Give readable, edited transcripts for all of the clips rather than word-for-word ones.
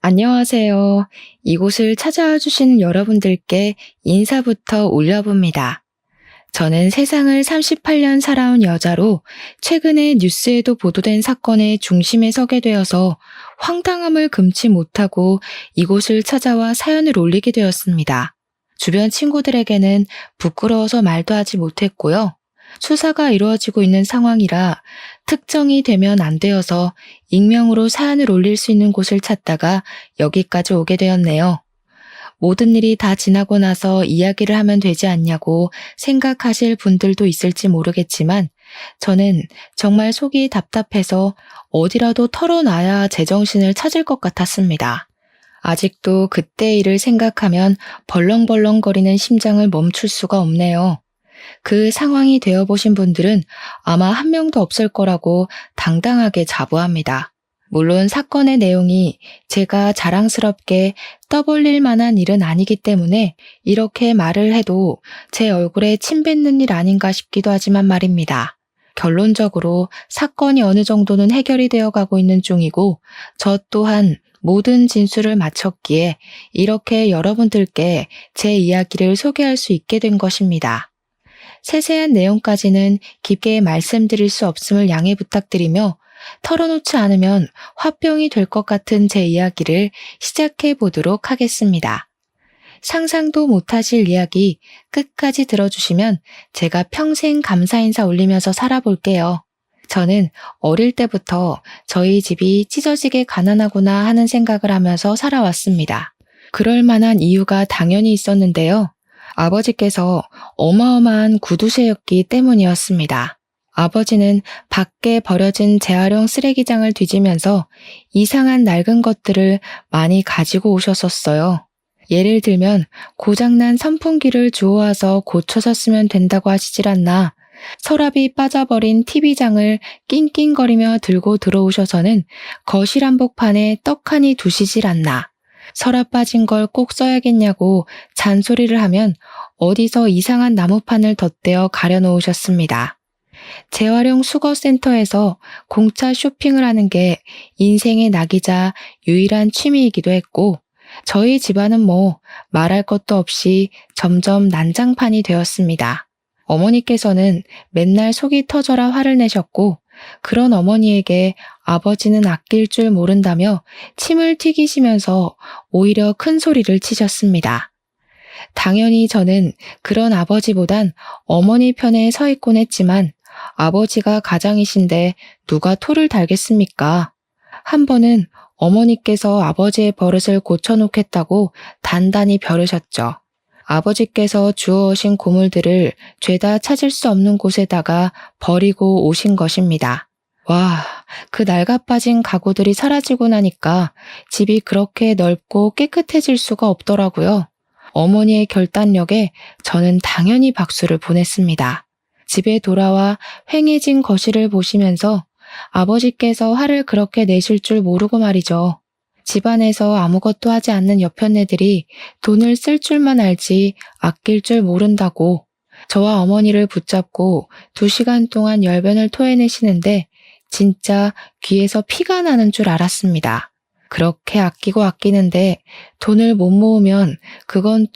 안녕하세요. 이곳을 찾아와 주신 여러분들께 인사부터 올려봅니다. 저는 세상을 38년 살아온 여자로 최근에 뉴스에도 보도된 사건의 중심에 서게 되어서 황당함을 금치 못하고 이곳을 찾아와 사연을 올리게 되었습니다. 주변 친구들에게는 부끄러워서 말도 하지 못했고요. 수사가 이루어지고 있는 상황이라 특정이 되면 안 되어서 익명으로 사연을 올릴 수 있는 곳을 찾다가 여기까지 오게 되었네요. 모든 일이 다 지나고 나서 이야기를 하면 되지 않냐고 생각하실 분들도 있을지 모르겠지만 저는 정말 속이 답답해서 어디라도 털어놔야 제정신을 찾을 것 같았습니다. 아직도 그때 일을 생각하면 벌렁벌렁거리는 심장을 멈출 수가 없네요. 그 상황이 되어보신 분들은 아마 한 명도 없을 거라고 당당하게 자부합니다. 물론 사건의 내용이 제가 자랑스럽게 떠벌릴 만한 일은 아니기 때문에 이렇게 말을 해도 제 얼굴에 침 뱉는 일 아닌가 싶기도 하지만 말입니다. 결론적으로 사건이 어느 정도는 해결이 되어 가고 있는 중이고 저 또한 모든 진술을 마쳤기에 이렇게 여러분들께 제 이야기를 소개할 수 있게 된 것입니다. 세세한 내용까지는 깊게 말씀드릴 수 없음을 양해 부탁드리며 털어놓지 않으면 화병이 될 것 같은 제 이야기를 시작해 보도록 하겠습니다. 상상도 못하실 이야기 끝까지 들어주시면 제가 평생 감사 인사 올리면서 살아볼게요. 저는 어릴 때부터 저희 집이 찢어지게 가난하구나 하는 생각을 하면서 살아왔습니다. 그럴 만한 이유가 당연히 있었는데요. 아버지께서 어마어마한 구두쇠였기 때문이었습니다. 아버지는 밖에 버려진 재활용 쓰레기장을 뒤지면서 이상한 낡은 것들을 많이 가지고 오셨었어요. 예를 들면 고장난 선풍기를 주워와서 고쳐서 쓰면 된다고 하시질 않나, 서랍이 빠져버린 TV장을 낑낑거리며 들고 들어오셔서는 거실 한복판에 떡하니 두시질 않나, 서랍 빠진 걸 꼭 써야겠냐고 잔소리를 하면 어디서 이상한 나무판을 덧대어 가려놓으셨습니다. 재활용 수거센터에서 공짜 쇼핑을 하는 게 인생의 낙이자 유일한 취미이기도 했고 저희 집안은 뭐 말할 것도 없이 점점 난장판이 되었습니다. 어머니께서는 맨날 속이 터져라 화를 내셨고 그런 어머니에게 아버지는 아낄 줄 모른다며 침을 튀기시면서 오히려 큰 소리를 치셨습니다. 당연히 저는 그런 아버지보단 어머니 편에 서 있곤 했지만 아버지가 가장이신데 누가 토를 달겠습니까? 한 번은 어머니께서 아버지의 버릇을 고쳐놓겠다고 단단히 벼르셨죠. 아버지께서 주워오신 고물들을 죄다 찾을 수 없는 곳에다가 버리고 오신 것입니다. 와, 그 낡아빠진 가구들이 사라지고 나니까 집이 그렇게 넓고 깨끗해질 수가 없더라고요. 어머니의 결단력에 저는 당연히 박수를 보냈습니다. 집에 돌아와 휑해진 거실을 보시면서 아버지께서 화를 그렇게 내실 줄 모르고 말이죠. 집안에서 아무것도 하지 않는 여편네들이 돈을 쓸 줄만 알지 아낄 줄 모른다고 저와 어머니를 붙잡고 2시간 동안 열변을 토해내시는데 진짜 귀에서 피가 나는 줄 알았습니다. 그렇게 아끼고 아끼는데 돈을 못 모으면 그건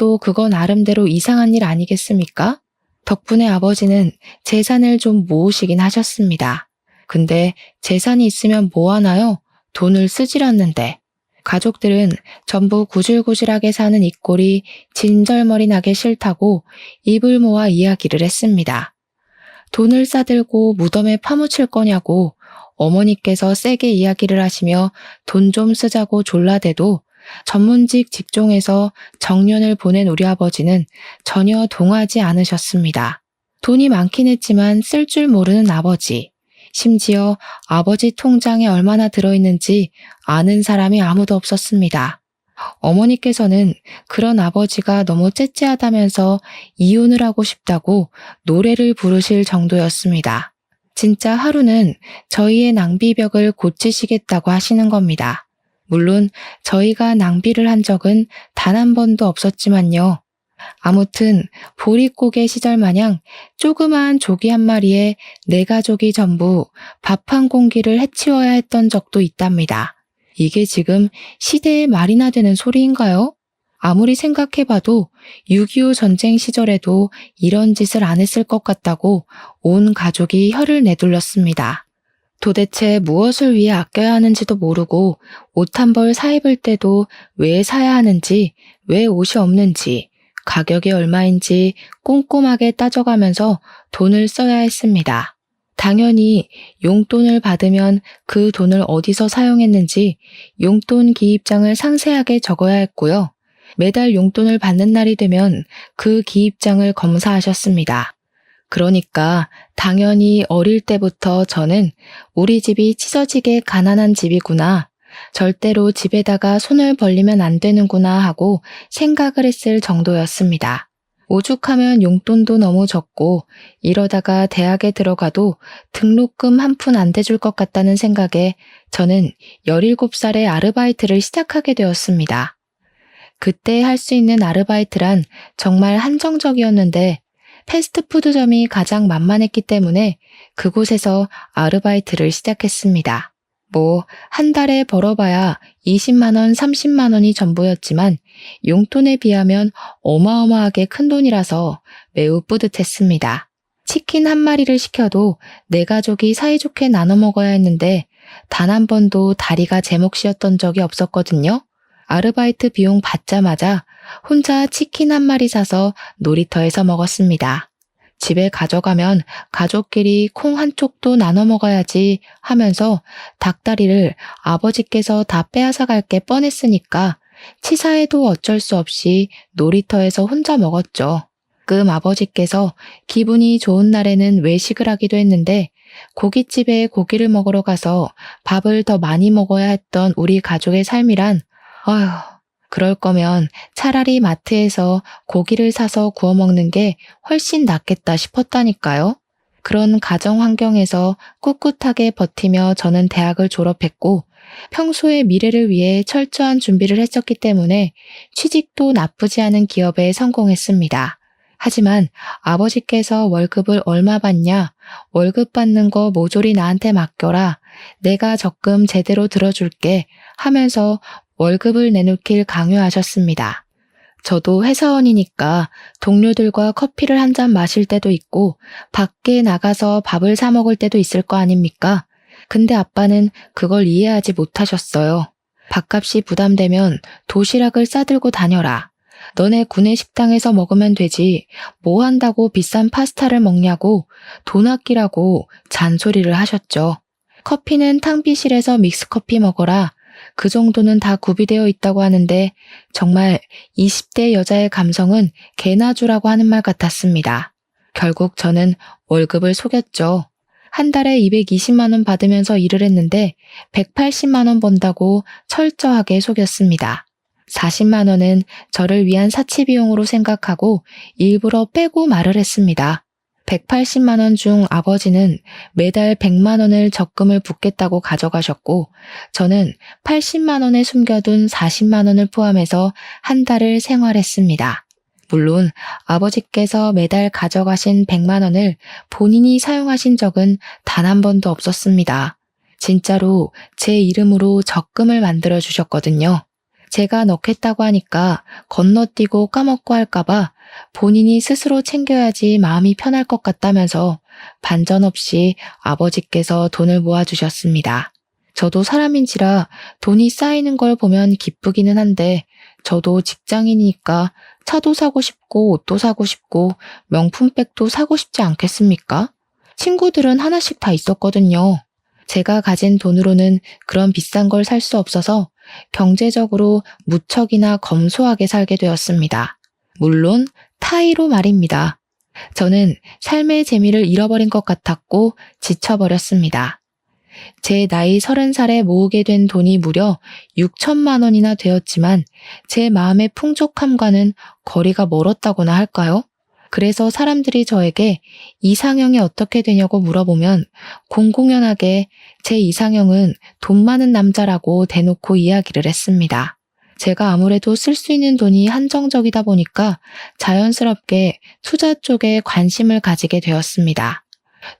나름대로 이상한 일 아니겠습니까? 덕분에 아버지는 재산을 좀 모으시긴 하셨습니다. 근데 재산이 있으면 뭐 하나요? 돈을 쓰질 않는데. 가족들은 전부 구질구질하게 사는 이 꼴이 진절머리 나게 싫다고 입을 모아 이야기를 했습니다. 돈을 싸들고 무덤에 파묻힐 거냐고 어머니께서 세게 이야기를 하시며 돈 좀 쓰자고 졸라대도 전문직 직종에서 정년을 보낸 우리 아버지는 전혀 동하지 않으셨습니다. 돈이 많긴 했지만 쓸 줄 모르는 아버지. 심지어 아버지 통장에 얼마나 들어있는지 아는 사람이 아무도 없었습니다. 어머니께서는 그런 아버지가 너무 째째하다면서 이혼을 하고 싶다고 노래를 부르실 정도였습니다. 진짜 하루는 저희의 낭비벽을 고치시겠다고 하시는 겁니다. 물론 저희가 낭비를 한 적은 단 한 번도 없었지만요. 아무튼 보릿고개 시절 마냥 조그마한 조기 한 마리에 내 가족이 전부 밥 한 공기를 해치워야 했던 적도 있답니다. 이게 지금 시대의 말이나 되는 소리인가요? 아무리 생각해봐도 6.25 전쟁 시절에도 이런 짓을 안 했을 것 같다고 온 가족이 혀를 내둘렀습니다. 도대체 무엇을 위해 아껴야 하는지도 모르고 옷 한 벌 사 입을 때도 왜 사야 하는지, 왜 옷이 없는지, 가격이 얼마인지 꼼꼼하게 따져가면서 돈을 써야 했습니다. 당연히 용돈을 받으면 그 돈을 어디서 사용했는지 용돈 기입장을 상세하게 적어야 했고요. 매달 용돈을 받는 날이 되면 그 기입장을 검사하셨습니다. 그러니까 당연히 어릴 때부터 저는 우리 집이 찢어지게 가난한 집이구나, 절대로 집에다가 손을 벌리면 안 되는구나 하고 생각을 했을 정도였습니다. 오죽하면 용돈도 너무 적고 이러다가 대학에 들어가도 등록금 한 푼 안 대줄 것 같다는 생각에 저는 17살에 아르바이트를 시작하게 되었습니다. 그때 할 수 있는 아르바이트란 정말 한정적이었는데 패스트푸드점이 가장 만만했기 때문에 그곳에서 아르바이트를 시작했습니다. 한 달에 벌어봐야 20만 원, 30만 원이 전부였지만 용돈에 비하면 어마어마하게 큰 돈이라서 매우 뿌듯했습니다. 치킨 한 마리를 시켜도 내 가족이 사이좋게 나눠 먹어야 했는데 단 한 번도 다리가 제 몫이었던 적이 없었거든요. 아르바이트 비용 받자마자 혼자 치킨 한 마리 사서 놀이터에서 먹었습니다. 집에 가져가면 가족끼리 콩 한 쪽도 나눠 먹어야지 하면서 닭다리를 아버지께서 다 빼앗아 갈 게 뻔했으니까 치사해도 어쩔 수 없이 놀이터에서 혼자 먹었죠. 가끔 아버지께서 기분이 좋은 날에는 외식을 하기도 했는데 고깃집에 고기를 먹으러 가서 밥을 더 많이 먹어야 했던 우리 가족의 삶이란, 그럴 거면 차라리 마트에서 고기를 사서 구워 먹는 게 훨씬 낫겠다 싶었다니까요. 그런 가정 환경에서 꿋꿋하게 버티며 저는 대학을 졸업했고 평소의 미래를 위해 철저한 준비를 했었기 때문에 취직도 나쁘지 않은 기업에 성공했습니다. 하지만 아버지께서 월급을 얼마 받냐, 월급 받는 거 모조리 나한테 맡겨라, 내가 적금 제대로 들어줄게 하면서 월급을 내놓길 강요하셨습니다. 저도 회사원이니까 동료들과 커피를 한 잔 마실 때도 있고 밖에 나가서 밥을 사 먹을 때도 있을 거 아닙니까? 근데 아빠는 그걸 이해하지 못하셨어요. 밥값이 부담되면 도시락을 싸들고 다녀라. 너네 구내 식당에서 먹으면 되지 뭐 한다고 비싼 파스타를 먹냐고, 돈 아끼라고 잔소리를 하셨죠. 커피는 탕비실에서 믹스커피 먹어라. 그 정도는 다 구비되어 있다고 하는데 정말 20대 여자의 감성은 개나 주라고 하는 말 같았습니다. 결국 저는 월급을 속였죠. 한 달에 220만 원 받으면서 일을 했는데 180만 원 번다고 철저하게 속였습니다. 40만 원은 저를 위한 사치비용으로 생각하고 일부러 빼고 말을 했습니다. 180만 원 중 아버지는 매달 100만 원을 적금을 붓겠다고 가져가셨고 저는 80만 원에 숨겨둔 40만 원을 포함해서 한 달을 생활했습니다. 물론 아버지께서 매달 가져가신 100만 원을 본인이 사용하신 적은 단 한 번도 없었습니다. 진짜로 제 이름으로 적금을 만들어 주셨거든요. 제가 넣겠다고 하니까 건너뛰고 까먹고 할까봐 본인이 스스로 챙겨야지 마음이 편할 것 같다면서 반전 없이 아버지께서 돈을 모아주셨습니다. 저도 사람인지라 돈이 쌓이는 걸 보면 기쁘기는 한데 저도 직장인이니까 차도 사고 싶고 옷도 사고 싶고 명품백도 사고 싶지 않겠습니까? 친구들은 하나씩 다 있었거든요. 제가 가진 돈으로는 그런 비싼 걸 살 수 없어서 경제적으로 무척이나 검소하게 살게 되었습니다. 물론 타의로 말입니다. 저는 삶의 재미를 잃어버린 것 같았고 지쳐버렸습니다. 제 나이 30살에 모으게 된 돈이 무려 6천만 원이나 되었지만 제 마음의 풍족함과는 거리가 멀었다고나 할까요? 그래서 사람들이 저에게 이상형이 어떻게 되냐고 물어보면 공공연하게 제 이상형은 돈 많은 남자라고 대놓고 이야기를 했습니다. 제가 아무래도 쓸 수 있는 돈이 한정적이다 보니까 자연스럽게 투자 쪽에 관심을 가지게 되었습니다.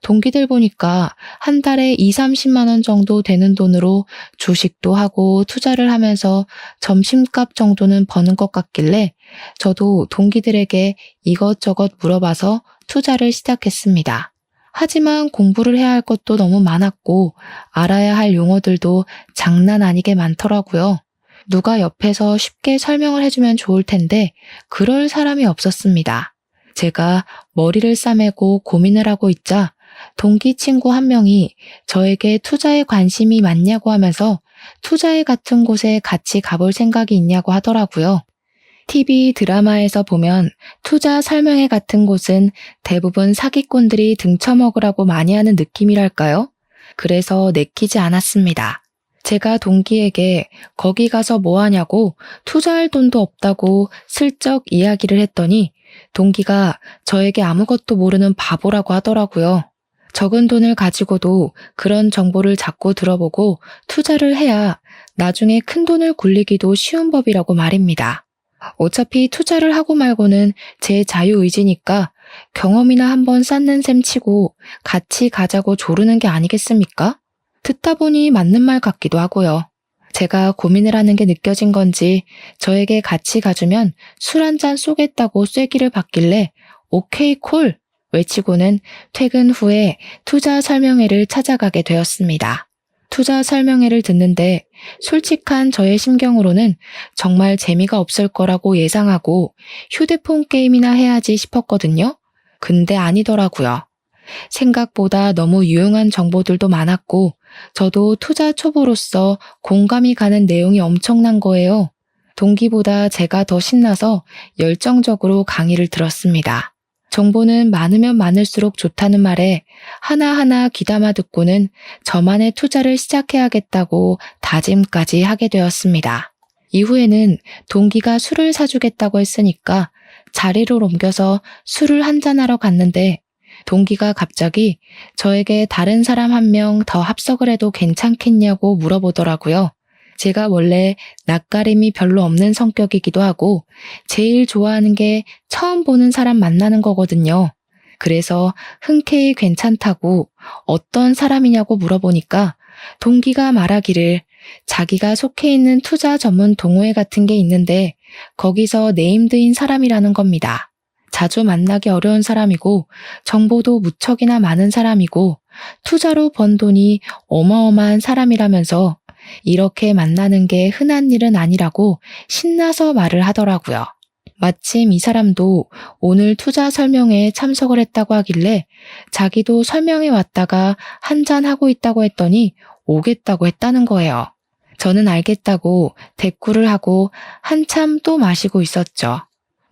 동기들 보니까 한 달에 2, 30만 원 정도 되는 돈으로 주식도 하고 투자를 하면서 점심값 정도는 버는 것 같길래 저도 동기들에게 이것저것 물어봐서 투자를 시작했습니다. 하지만 공부를 해야 할 것도 너무 많았고 알아야 할 용어들도 장난 아니게 많더라고요. 누가 옆에서 쉽게 설명을 해주면 좋을 텐데 그럴 사람이 없었습니다. 제가 머리를 싸매고 고민을 하고 있자 동기 친구 한 명이 저에게 투자에 관심이 많냐고 하면서 투자회 같은 곳에 같이 가볼 생각이 있냐고 하더라고요. TV 드라마에서 보면 투자 설명회 같은 곳은 대부분 사기꾼들이 등쳐먹으라고 많이 하는 느낌이랄까요? 그래서 내키지 않았습니다. 제가 동기에게 거기 가서 뭐 하냐고 투자할 돈도 없다고 슬쩍 이야기를 했더니 동기가 저에게 아무것도 모르는 바보라고 하더라고요. 적은 돈을 가지고도 그런 정보를 자꾸 들어보고 투자를 해야 나중에 큰 돈을 굴리기도 쉬운 법이라고 말입니다. 어차피 투자를 하고 말고는 제 자유의지니까 경험이나 한번 쌓는 셈 치고 같이 가자고 조르는 게 아니겠습니까? 듣다 보니 맞는 말 같기도 하고요. 제가 고민을 하는 게 느껴진 건지 저에게 같이 가주면 술 한 잔 쏘겠다고 쐐기를 받길래 오케이 콜 외치고는 퇴근 후에 투자 설명회를 찾아가게 되었습니다. 투자 설명회를 듣는데 솔직한 저의 심경으로는 정말 재미가 없을 거라고 예상하고 휴대폰 게임이나 해야지 싶었거든요. 근데 아니더라고요. 생각보다 너무 유용한 정보들도 많았고 저도 투자 초보로서 공감이 가는 내용이 엄청난 거예요. 동기보다 제가 더 신나서 열정적으로 강의를 들었습니다. 정보는 많으면 많을수록 좋다는 말에 하나하나 귀담아 듣고는 저만의 투자를 시작해야겠다고 다짐까지 하게 되었습니다. 이후에는 동기가 술을 사주겠다고 했으니까 자리를 옮겨서 술을 한잔하러 갔는데 동기가 갑자기 저에게 다른 사람 한 명 더 합석을 해도 괜찮겠냐고 물어보더라고요. 제가 원래 낯가림이 별로 없는 성격이기도 하고 제일 좋아하는 게 처음 보는 사람 만나는 거거든요. 그래서 흔쾌히 괜찮다고 어떤 사람이냐고 물어보니까 동기가 말하기를 자기가 속해 있는 투자 전문 동호회 같은 게 있는데 거기서 네임드인 사람이라는 겁니다. 자주 만나기 어려운 사람이고 정보도 무척이나 많은 사람이고 투자로 번 돈이 어마어마한 사람이라면서 이렇게 만나는 게 흔한 일은 아니라고 신나서 말을 하더라고요. 마침 이 사람도 오늘 투자 설명회에 참석을 했다고 하길래 자기도 설명회 왔다가 한잔하고 있다고 했더니 오겠다고 했다는 거예요. 저는 알겠다고 대꾸를 하고 한참 또 마시고 있었죠.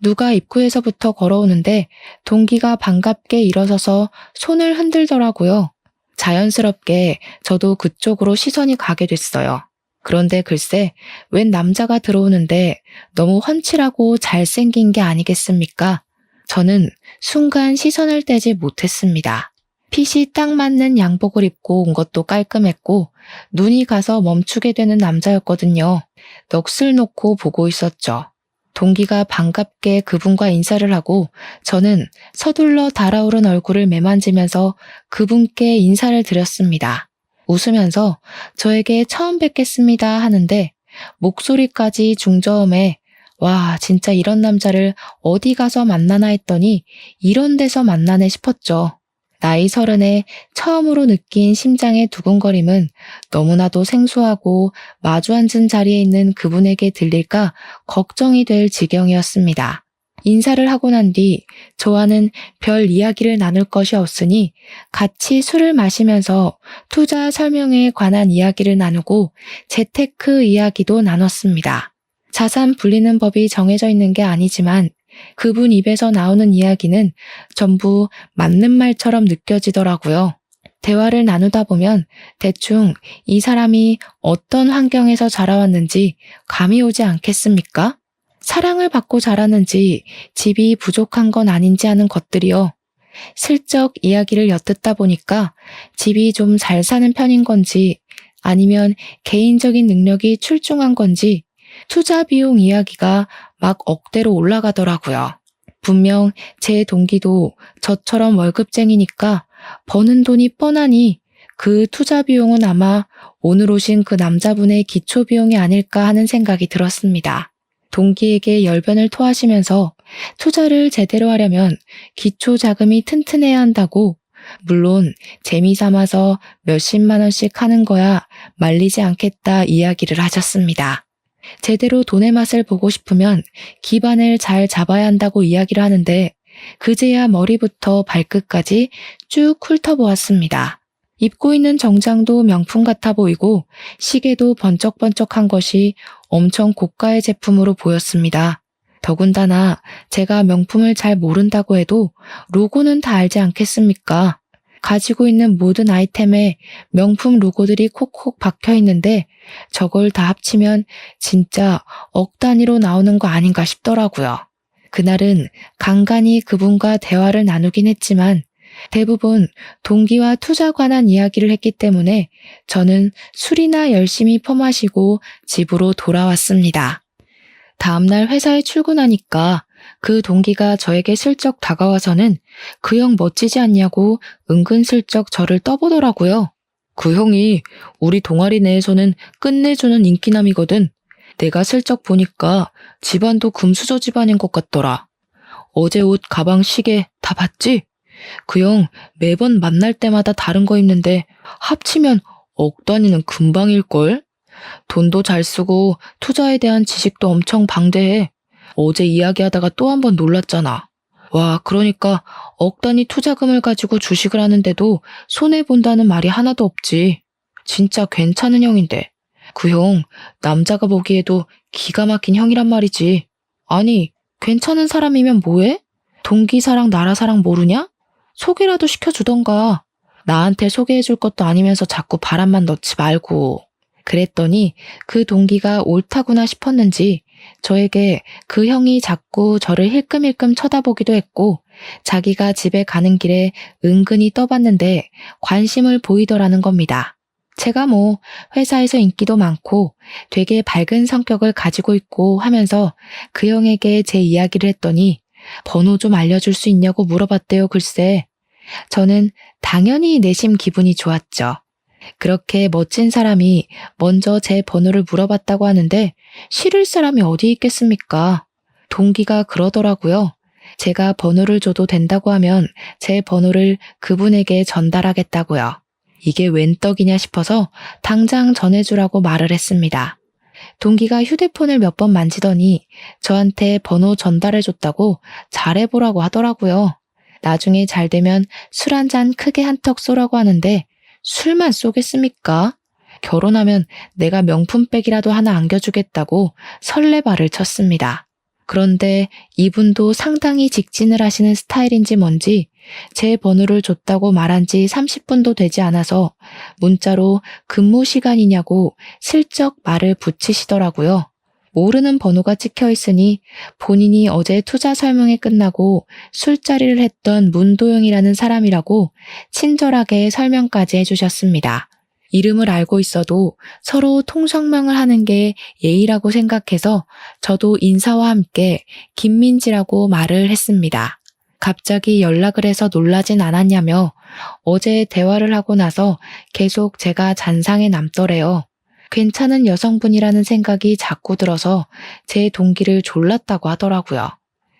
누가 입구에서부터 걸어오는데 동기가 반갑게 일어서서 손을 흔들더라고요. 자연스럽게 저도 그쪽으로 시선이 가게 됐어요. 그런데 글쎄 웬 남자가 들어오는데 너무 훤칠하고 잘생긴 게 아니겠습니까? 저는 순간 시선을 떼지 못했습니다. 핏이 딱 맞는 양복을 입고 온 것도 깔끔했고 눈이 가서 멈추게 되는 남자였거든요. 넋을 놓고 보고 있었죠. 동기가 반갑게 그분과 인사를 하고 저는 서둘러 달아오른 얼굴을 매만지면서 그분께 인사를 드렸습니다. 웃으면서 저에게 처음 뵙겠습니다 하는데 목소리까지 중저음에 와 진짜 이런 남자를 어디 가서 만나나 했더니 이런 데서 만나네 싶었죠. 나이 30에 처음으로 느낀 심장의 두근거림은 너무나도 생소하고 마주 앉은 자리에 있는 그분에게 들릴까 걱정이 될 지경이었습니다. 인사를 하고 난 뒤 저와는 별 이야기를 나눌 것이 없으니 같이 술을 마시면서 투자 설명에 관한 이야기를 나누고 재테크 이야기도 나눴습니다. 자산 불리는 법이 정해져 있는 게 아니지만 그분 입에서 나오는 이야기는 전부 맞는 말처럼 느껴지더라고요. 대화를 나누다 보면 대충 이 사람이 어떤 환경에서 자라왔는지 감이 오지 않겠습니까? 사랑을 받고 자랐는지 집이 부족한 건 아닌지 하는 것들이요. 슬쩍 이야기를 엿듣다 보니까 집이 좀 잘 사는 편인 건지 아니면 개인적인 능력이 출중한 건지 투자 비용 이야기가 막 억대로 올라가더라고요. 분명 제 동기도 저처럼 월급쟁이니까 버는 돈이 뻔하니 그 투자 비용은 아마 오늘 오신 그 남자분의 기초 비용이 아닐까 하는 생각이 들었습니다. 동기에게 열변을 토하시면서 투자를 제대로 하려면 기초 자금이 튼튼해야 한다고, 물론 재미삼아서 몇십만 원씩 하는 거야 말리지 않겠다 이야기를 하셨습니다. 제대로 돈의 맛을 보고 싶으면 기반을 잘 잡아야 한다고 이야기를 하는데 그제야 머리부터 발끝까지 쭉 훑어보았습니다. 입고 있는 정장도 명품 같아 보이고 시계도 번쩍번쩍한 것이 엄청 고가의 제품으로 보였습니다. 더군다나 제가 명품을 잘 모른다고 해도 로고는 다 알지 않겠습니까? 가지고 있는 모든 아이템에 명품 로고들이 콕콕 박혀 있는데 저걸 다 합치면 진짜 억 단위로 나오는 거 아닌가 싶더라고요. 그날은 간간히 그분과 대화를 나누긴 했지만 대부분 동기와 투자 관한 이야기를 했기 때문에 저는 술이나 열심히 퍼마시고 집으로 돌아왔습니다. 다음날 회사에 출근하니까 그 동기가 저에게 슬쩍 다가와서는 그 형 멋지지 않냐고 은근슬쩍 저를 떠보더라고요. 그 형이 우리 동아리 내에서는 끝내주는 인기남이거든. 내가 슬쩍 보니까 집안도 금수저 집안인 것 같더라. 어제 옷, 가방, 시계 다 봤지? 그 형 매번 만날 때마다 다른 거 입는데 합치면 억 단위는 금방일걸? 돈도 잘 쓰고 투자에 대한 지식도 엄청 방대해. 어제 이야기하다가 또 한 번 놀랐잖아. 와, 그러니까 억 단위 투자금을 가지고 주식을 하는데도 손해본다는 말이 하나도 없지. 진짜 괜찮은 형인데. 그 형, 남자가 보기에도 기가 막힌 형이란 말이지. 아니, 괜찮은 사람이면 뭐해? 동기 사랑, 나라 사랑 모르냐? 소개라도 시켜주던가. 나한테 소개해줄 것도 아니면서 자꾸 바람만 넣지 말고. 그랬더니 그 동기가 옳다구나 싶었는지 저에게 그 형이 자꾸 저를 힐끔힐끔 쳐다보기도 했고 자기가 집에 가는 길에 은근히 떠봤는데 관심을 보이더라는 겁니다. 제가 뭐 회사에서 인기도 많고 되게 밝은 성격을 가지고 있고 하면서 그 형에게 제 이야기를 했더니 번호 좀 알려줄 수 있냐고 물어봤대요. 글쎄. 저는 당연히 내심 기분이 좋았죠. 그렇게 멋진 사람이 먼저 제 번호를 물어봤다고 하는데 싫을 사람이 어디 있겠습니까? 동기가 그러더라고요. 제가 번호를 줘도 된다고 하면 제 번호를 그분에게 전달하겠다고요. 이게 웬 떡이냐 싶어서 당장 전해주라고 말을 했습니다. 동기가 휴대폰을 몇 번 만지더니 저한테 번호 전달해줬다고 잘해보라고 하더라고요. 나중에 잘 되면 술 한 잔 크게 한턱 쏘라고 하는데 술만 쏘겠습니까? 결혼하면 내가 명품백이라도 하나 안겨주겠다고 설레발을 쳤습니다. 그런데 이분도 상당히 직진을 하시는 스타일인지 뭔지 제 번호를 줬다고 말한 지 30분도 되지 않아서 문자로 근무 시간이냐고 슬쩍 말을 붙이시더라고요. 모르는 번호가 찍혀 있으니 본인이 어제 투자 설명회 끝나고 술자리를 했던 문도영이라는 사람이라고 친절하게 설명까지 해주셨습니다. 이름을 알고 있어도 서로 통성명을 하는 게 예의라고 생각해서 저도 인사와 함께 김민지라고 말을 했습니다. 갑자기 연락을 해서 놀라진 않았냐며 어제 대화를 하고 나서 계속 제가 잔상에 남더래요. 괜찮은 여성분이라는 생각이 자꾸 들어서 제 동기를 졸랐다고 하더라고요.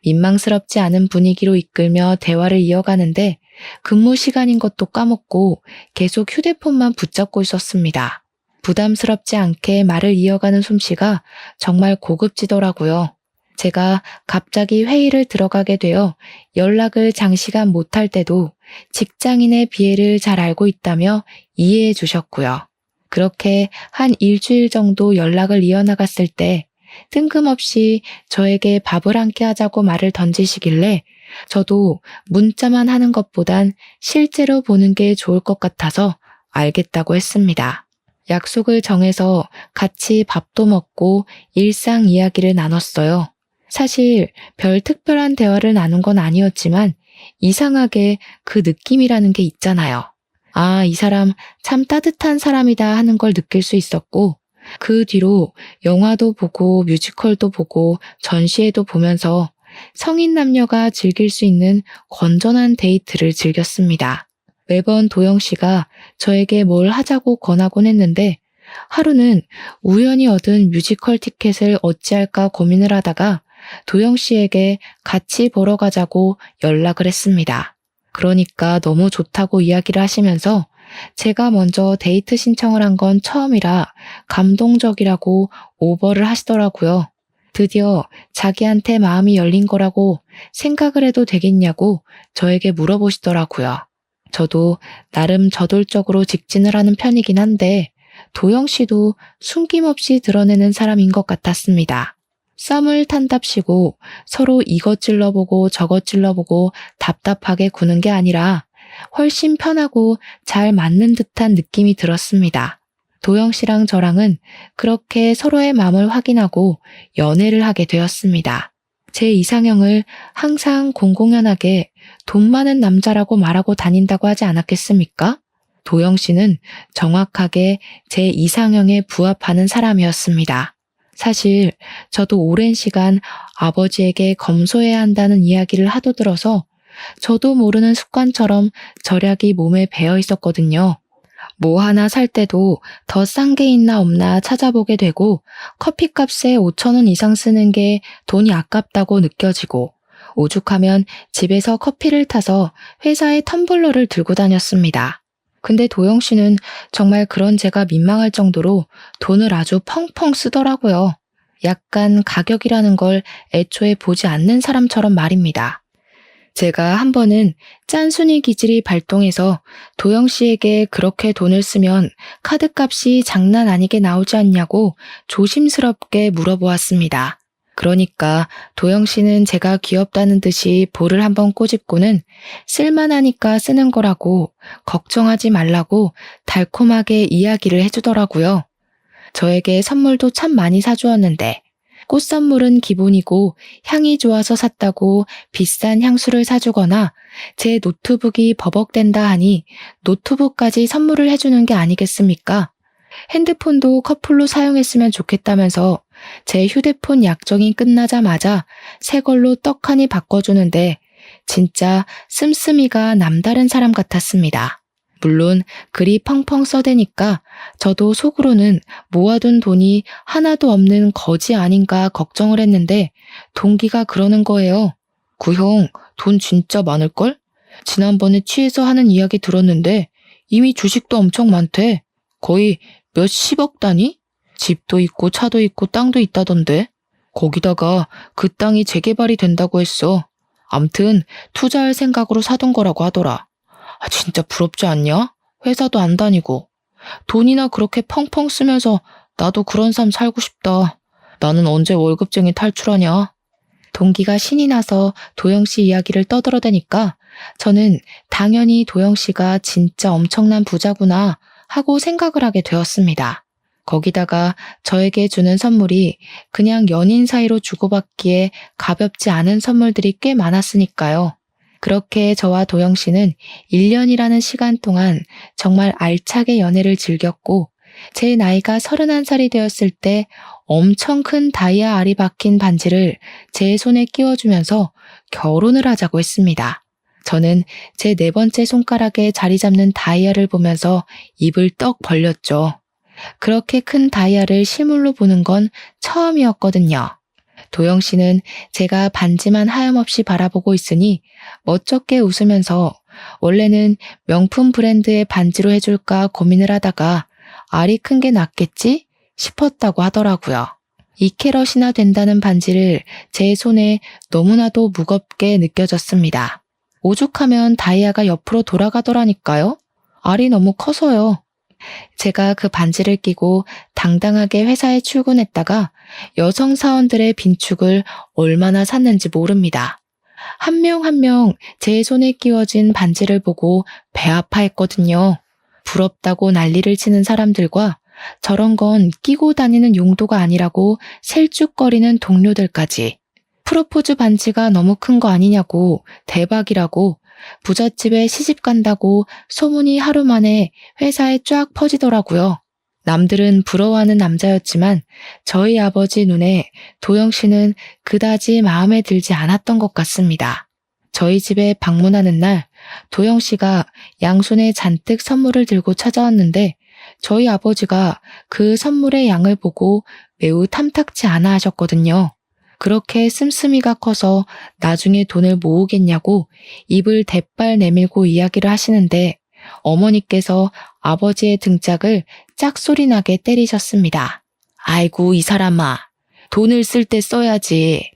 민망스럽지 않은 분위기로 이끌며 대화를 이어가는데 근무 시간인 것도 까먹고 계속 휴대폰만 붙잡고 있었습니다. 부담스럽지 않게 말을 이어가는 솜씨가 정말 고급지더라고요. 제가 갑자기 회의를 들어가게 되어 연락을 장시간 못할 때도 직장인의 비애를 잘 알고 있다며 이해해 주셨고요. 그렇게 한 일주일 정도 연락을 이어나갔을 때 뜬금없이 저에게 밥을 함께 하자고 말을 던지시길래 저도 문자만 하는 것보단 실제로 보는 게 좋을 것 같아서 알겠다고 했습니다. 약속을 정해서 같이 밥도 먹고 일상 이야기를 나눴어요. 사실 별 특별한 대화를 나눈 건 아니었지만 이상하게 그 느낌이라는 게 있잖아요. 아, 이 사람 참 따뜻한 사람이다 하는 걸 느낄 수 있었고 그 뒤로 영화도 보고 뮤지컬도 보고 전시회도 보면서 성인 남녀가 즐길 수 있는 건전한 데이트를 즐겼습니다. 매번 도영 씨가 저에게 뭘 하자고 권하곤 했는데 하루는 우연히 얻은 뮤지컬 티켓을 어찌할까 고민을 하다가 도영 씨에게 같이 보러 가자고 연락을 했습니다. 그러니까 너무 좋다고 이야기를 하시면서 제가 먼저 데이트 신청을 한 건 처음이라 감동적이라고 오버를 하시더라고요. 드디어 자기한테 마음이 열린 거라고 생각을 해도 되겠냐고 저에게 물어보시더라고요. 저도 나름 저돌적으로 직진을 하는 편이긴 한데 도영 씨도 숨김없이 드러내는 사람인 것 같았습니다. 썸을 탄답시고 서로 이것 찔러보고 저것 찔러보고 답답하게 구는 게 아니라 훨씬 편하고 잘 맞는 듯한 느낌이 들었습니다. 도영 씨랑 저랑은 그렇게 서로의 마음을 확인하고 연애를 하게 되었습니다. 제 이상형을 항상 공공연하게 돈 많은 남자라고 말하고 다닌다고 하지 않았겠습니까? 도영 씨는 정확하게 제 이상형에 부합하는 사람이었습니다. 사실 저도 오랜 시간 아버지에게 검소해야 한다는 이야기를 하도 들어서 저도 모르는 습관처럼 절약이 몸에 배어 있었거든요. 뭐 하나 살 때도 더 싼 게 있나 없나 찾아보게 되고 커피값에 5,000원 이상 쓰는 게 돈이 아깝다고 느껴지고 오죽하면 집에서 커피를 타서 회사에 텀블러를 들고 다녔습니다. 근데 도영 씨는 정말 그런 제가 민망할 정도로 돈을 아주 펑펑 쓰더라고요. 약간 가격이라는 걸 애초에 보지 않는 사람처럼 말입니다. 제가 한 번은 짠순이 기질이 발동해서 도영 씨에게 그렇게 돈을 쓰면 카드값이 장난 아니게 나오지 않냐고 조심스럽게 물어보았습니다. 그러니까 도영 씨는 제가 귀엽다는 듯이 볼을 한번 꼬집고는 쓸만하니까 쓰는 거라고 걱정하지 말라고 달콤하게 이야기를 해주더라고요. 저에게 선물도 참 많이 사주었는데 꽃 선물은 기본이고 향이 좋아서 샀다고 비싼 향수를 사주거나 제 노트북이 버벅댄다 하니 노트북까지 선물을 해주는 게 아니겠습니까? 핸드폰도 커플로 사용했으면 좋겠다면서 제 휴대폰 약정이 끝나자마자 새 걸로 떡하니 바꿔주는데 진짜 씀씀이가 남다른 사람 같았습니다. 물론 글이 펑펑 써대니까 저도 속으로는 모아둔 돈이 하나도 없는 거지 아닌가 걱정을 했는데 동기가 그러는 거예요. 그 형, 돈 진짜 많을걸? 지난번에 취해서 하는 이야기 들었는데 이미 주식도 엄청 많대. 거의 몇십억 단위? 집도 있고 차도 있고 땅도 있다던데. 거기다가 그 땅이 재개발이 된다고 했어. 암튼 투자할 생각으로 사둔 거라고 하더라. 아, 진짜 부럽지 않냐? 회사도 안 다니고. 돈이나 그렇게 펑펑 쓰면서 나도 그런 삶 살고 싶다. 나는 언제 월급쟁이 탈출하냐? 동기가 신이 나서 도영 씨 이야기를 떠들어대니까 저는 당연히 도영 씨가 진짜 엄청난 부자구나 하고 생각을 하게 되었습니다. 거기다가 저에게 주는 선물이 그냥 연인 사이로 주고받기에 가볍지 않은 선물들이 꽤 많았으니까요. 그렇게 저와 도영 씨는 1년이라는 시간 동안 정말 알차게 연애를 즐겼고 제 나이가 31살이 되었을 때 엄청 큰 다이아 알이 박힌 반지를 제 손에 끼워주면서 결혼을 하자고 했습니다. 저는 제 네 번째 손가락에 자리 잡는 다이아를 보면서 입을 떡 벌렸죠. 그렇게 큰 다이아를 실물로 보는 건 처음이었거든요. 도영 씨는 제가 반지만 하염없이 바라보고 있으니 멋쩍게 웃으면서 원래는 명품 브랜드의 반지로 해줄까 고민을 하다가 알이 큰 게 낫겠지 싶었다고 하더라고요. 2캐럿이나 된다는 반지를 제 손에 너무나도 무겁게 느껴졌습니다. 오죽하면 다이아가 옆으로 돌아가더라니까요. 알이 너무 커서요. 제가 그 반지를 끼고 당당하게 회사에 출근했다가 여성 사원들의 빈축을 얼마나 샀는지 모릅니다. 한 명 한 명 제 손에 끼워진 반지를 보고 배 아파했거든요. 부럽다고 난리를 치는 사람들과 저런 건 끼고 다니는 용도가 아니라고 셀쭉거리는 동료들까지 프로포즈 반지가 너무 큰 거 아니냐고 대박이라고 부잣집에 시집 간다고 소문이 하루 만에 회사에 쫙 퍼지더라고요. 남들은 부러워하는 남자였지만 저희 아버지 눈에 도영 씨는 그다지 마음에 들지 않았던 것 같습니다. 저희 집에 방문하는 날 도영 씨가 양손에 잔뜩 선물을 들고 찾아왔는데 저희 아버지가 그 선물의 양을 보고 매우 탐탁지 않아 하셨거든요. 그렇게 씀씀이가 커서 나중에 돈을 모으겠냐고 입을 대빨 내밀고 이야기를 하시는데 어머니께서 아버지의 등짝을 짝소리나게 때리셨습니다. 아이고 이 사람아, 돈을 쓸 때 써야지.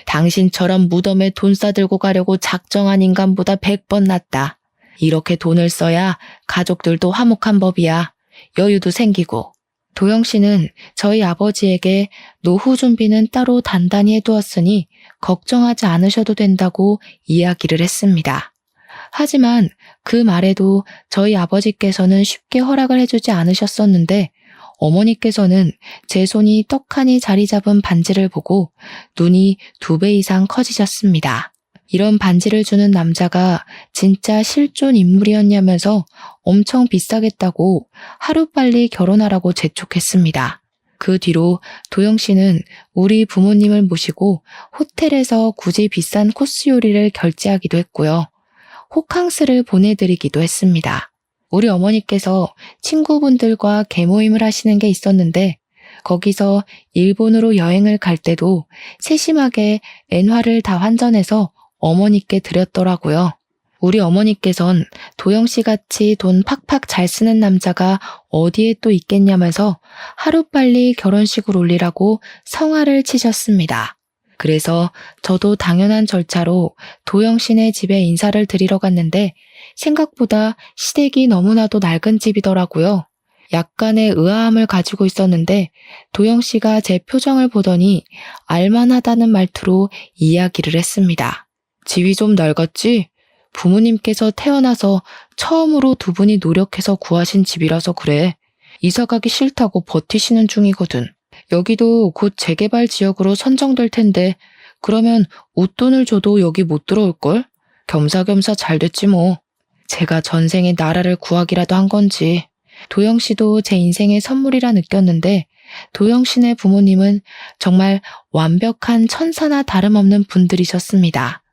당신처럼 무덤에 돈 싸들고 가려고 작정한 인간보다 100번 낫다. 이렇게 돈을 써야 가족들도 화목한 법이야. 여유도 생기고. 도영 씨는 저희 아버지에게 노후 준비는 따로 단단히 해두었으니 걱정하지 않으셔도 된다고 이야기를 했습니다. 하지만 그 말에도 저희 아버지께서는 쉽게 허락을 해주지 않으셨었는데 어머니께서는 제 손이 떡하니 자리 잡은 반지를 보고 눈이 2배 이상 커지셨습니다. 이런 반지를 주는 남자가 진짜 실존 인물이었냐면서 엄청 비싸겠다고 하루빨리 결혼하라고 재촉했습니다. 그 뒤로 도영 씨는 우리 부모님을 모시고 호텔에서 굳이 비싼 코스 요리를 결제하기도 했고요. 호캉스를 보내드리기도 했습니다. 우리 어머니께서 친구분들과 개모임을 하시는 게 있었는데 거기서 일본으로 여행을 갈 때도 세심하게 엔화를 다 환전해서 어머니께 드렸더라고요. 우리 어머니께선 도영 씨같이 돈 팍팍 잘 쓰는 남자가 어디에 또 있겠냐면서 하루빨리 결혼식을 올리라고 성화를 치셨습니다. 그래서 저도 당연한 절차로 도영 씨네 집에 인사를 드리러 갔는데 생각보다 시댁이 너무나도 낡은 집이더라고요. 약간의 의아함을 가지고 있었는데 도영 씨가 제 표정을 보더니 알만하다는 말투로 이야기를 했습니다. 집이 좀 낡았지? 부모님께서 태어나서 처음으로 2분이 노력해서 구하신 집이라서 그래. 이사 가기 싫다고 버티시는 중이거든. 여기도 곧 재개발 지역으로 선정될 텐데 그러면 웃돈을 줘도 여기 못 들어올걸? 겸사겸사 잘 됐지 뭐. 제가 전생에 나라를 구하기라도 한 건지. 도영 씨도 제 인생의 선물이라 느꼈는데 도영 씨네 부모님은 정말 완벽한 천사나 다름없는 분들이셨습니다.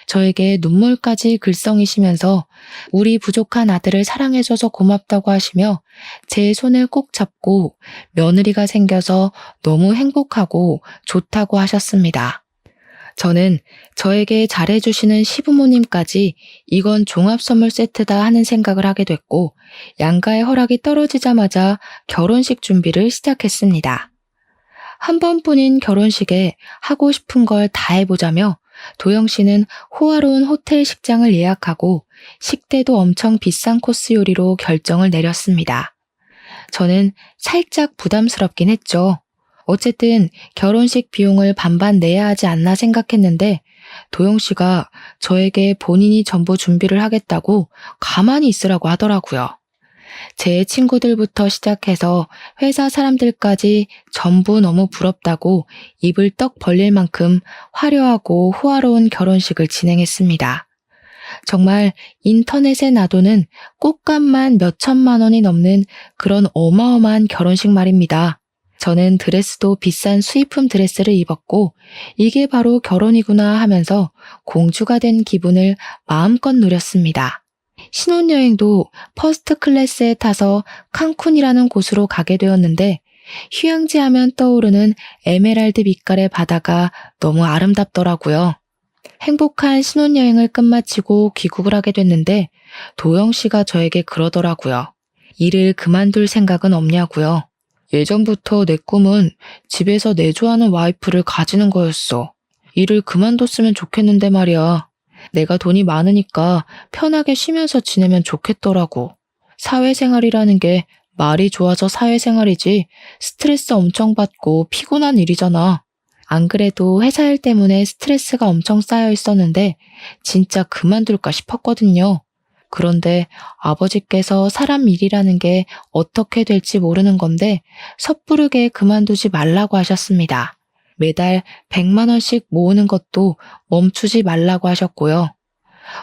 저에게 눈물까지 글썽이시면서 우리 부족한 아들을 사랑해줘서 고맙다고 하시며 제 손을 꼭 잡고 며느리가 생겨서 너무 행복하고 좋다고 하셨습니다. 저는 저에게 잘해주시는 시부모님까지 이건 종합선물 세트다 하는 생각을 하게 됐고 양가의 허락이 떨어지자마자 결혼식 준비를 시작했습니다. 한 번뿐인 결혼식에 하고 싶은 걸 다 해보자며 도영 씨는 호화로운 호텔 식장을 예약하고 식대도 엄청 비싼 코스 요리로 결정을 내렸습니다. 저는 살짝 부담스럽긴 했죠. 어쨌든 결혼식 비용을 반반 내야 하지 않나 생각했는데 도영 씨가 저에게 본인이 전부 준비를 하겠다고 가만히 있으라고 하더라고요. 제 친구들부터 시작해서 회사 사람들까지 전부 너무 부럽다고 입을 떡 벌릴 만큼 화려하고 호화로운 결혼식을 진행했습니다. 정말 인터넷에 놔두는 꽃값만 몇천만 원이 넘는 그런 어마어마한 결혼식 말입니다. 저는 드레스도 비싼 수입품 드레스를 입었고 이게 바로 결혼이구나 하면서 공주가 된 기분을 마음껏 누렸습니다. 신혼여행도 퍼스트 클래스에 타서 칸쿤이라는 곳으로 가게 되었는데 휴양지 하면 떠오르는 에메랄드 빛깔의 바다가 너무 아름답더라고요. 행복한 신혼여행을 끝마치고 귀국을 하게 됐는데 도영 씨가 저에게 그러더라고요. 일을 그만둘 생각은 없냐고요. 예전부터 내 꿈은 집에서 내 좋아하는 와이프를 가지는 거였어. 일을 그만뒀으면 좋겠는데 말이야. 내가 돈이 많으니까 편하게 쉬면서 지내면 좋겠더라고. 사회생활이라는 게 말이 좋아서 사회생활이지 스트레스 엄청 받고 피곤한 일이잖아. 안 그래도 회사 일 때문에 스트레스가 엄청 쌓여 있었는데 진짜 그만둘까 싶었거든요. 그런데 아버지께서 사람 일이라는 게 어떻게 될지 모르는 건데 섣부르게 그만두지 말라고 하셨습니다. 매달 100만 원씩 모으는 것도 멈추지 말라고 하셨고요.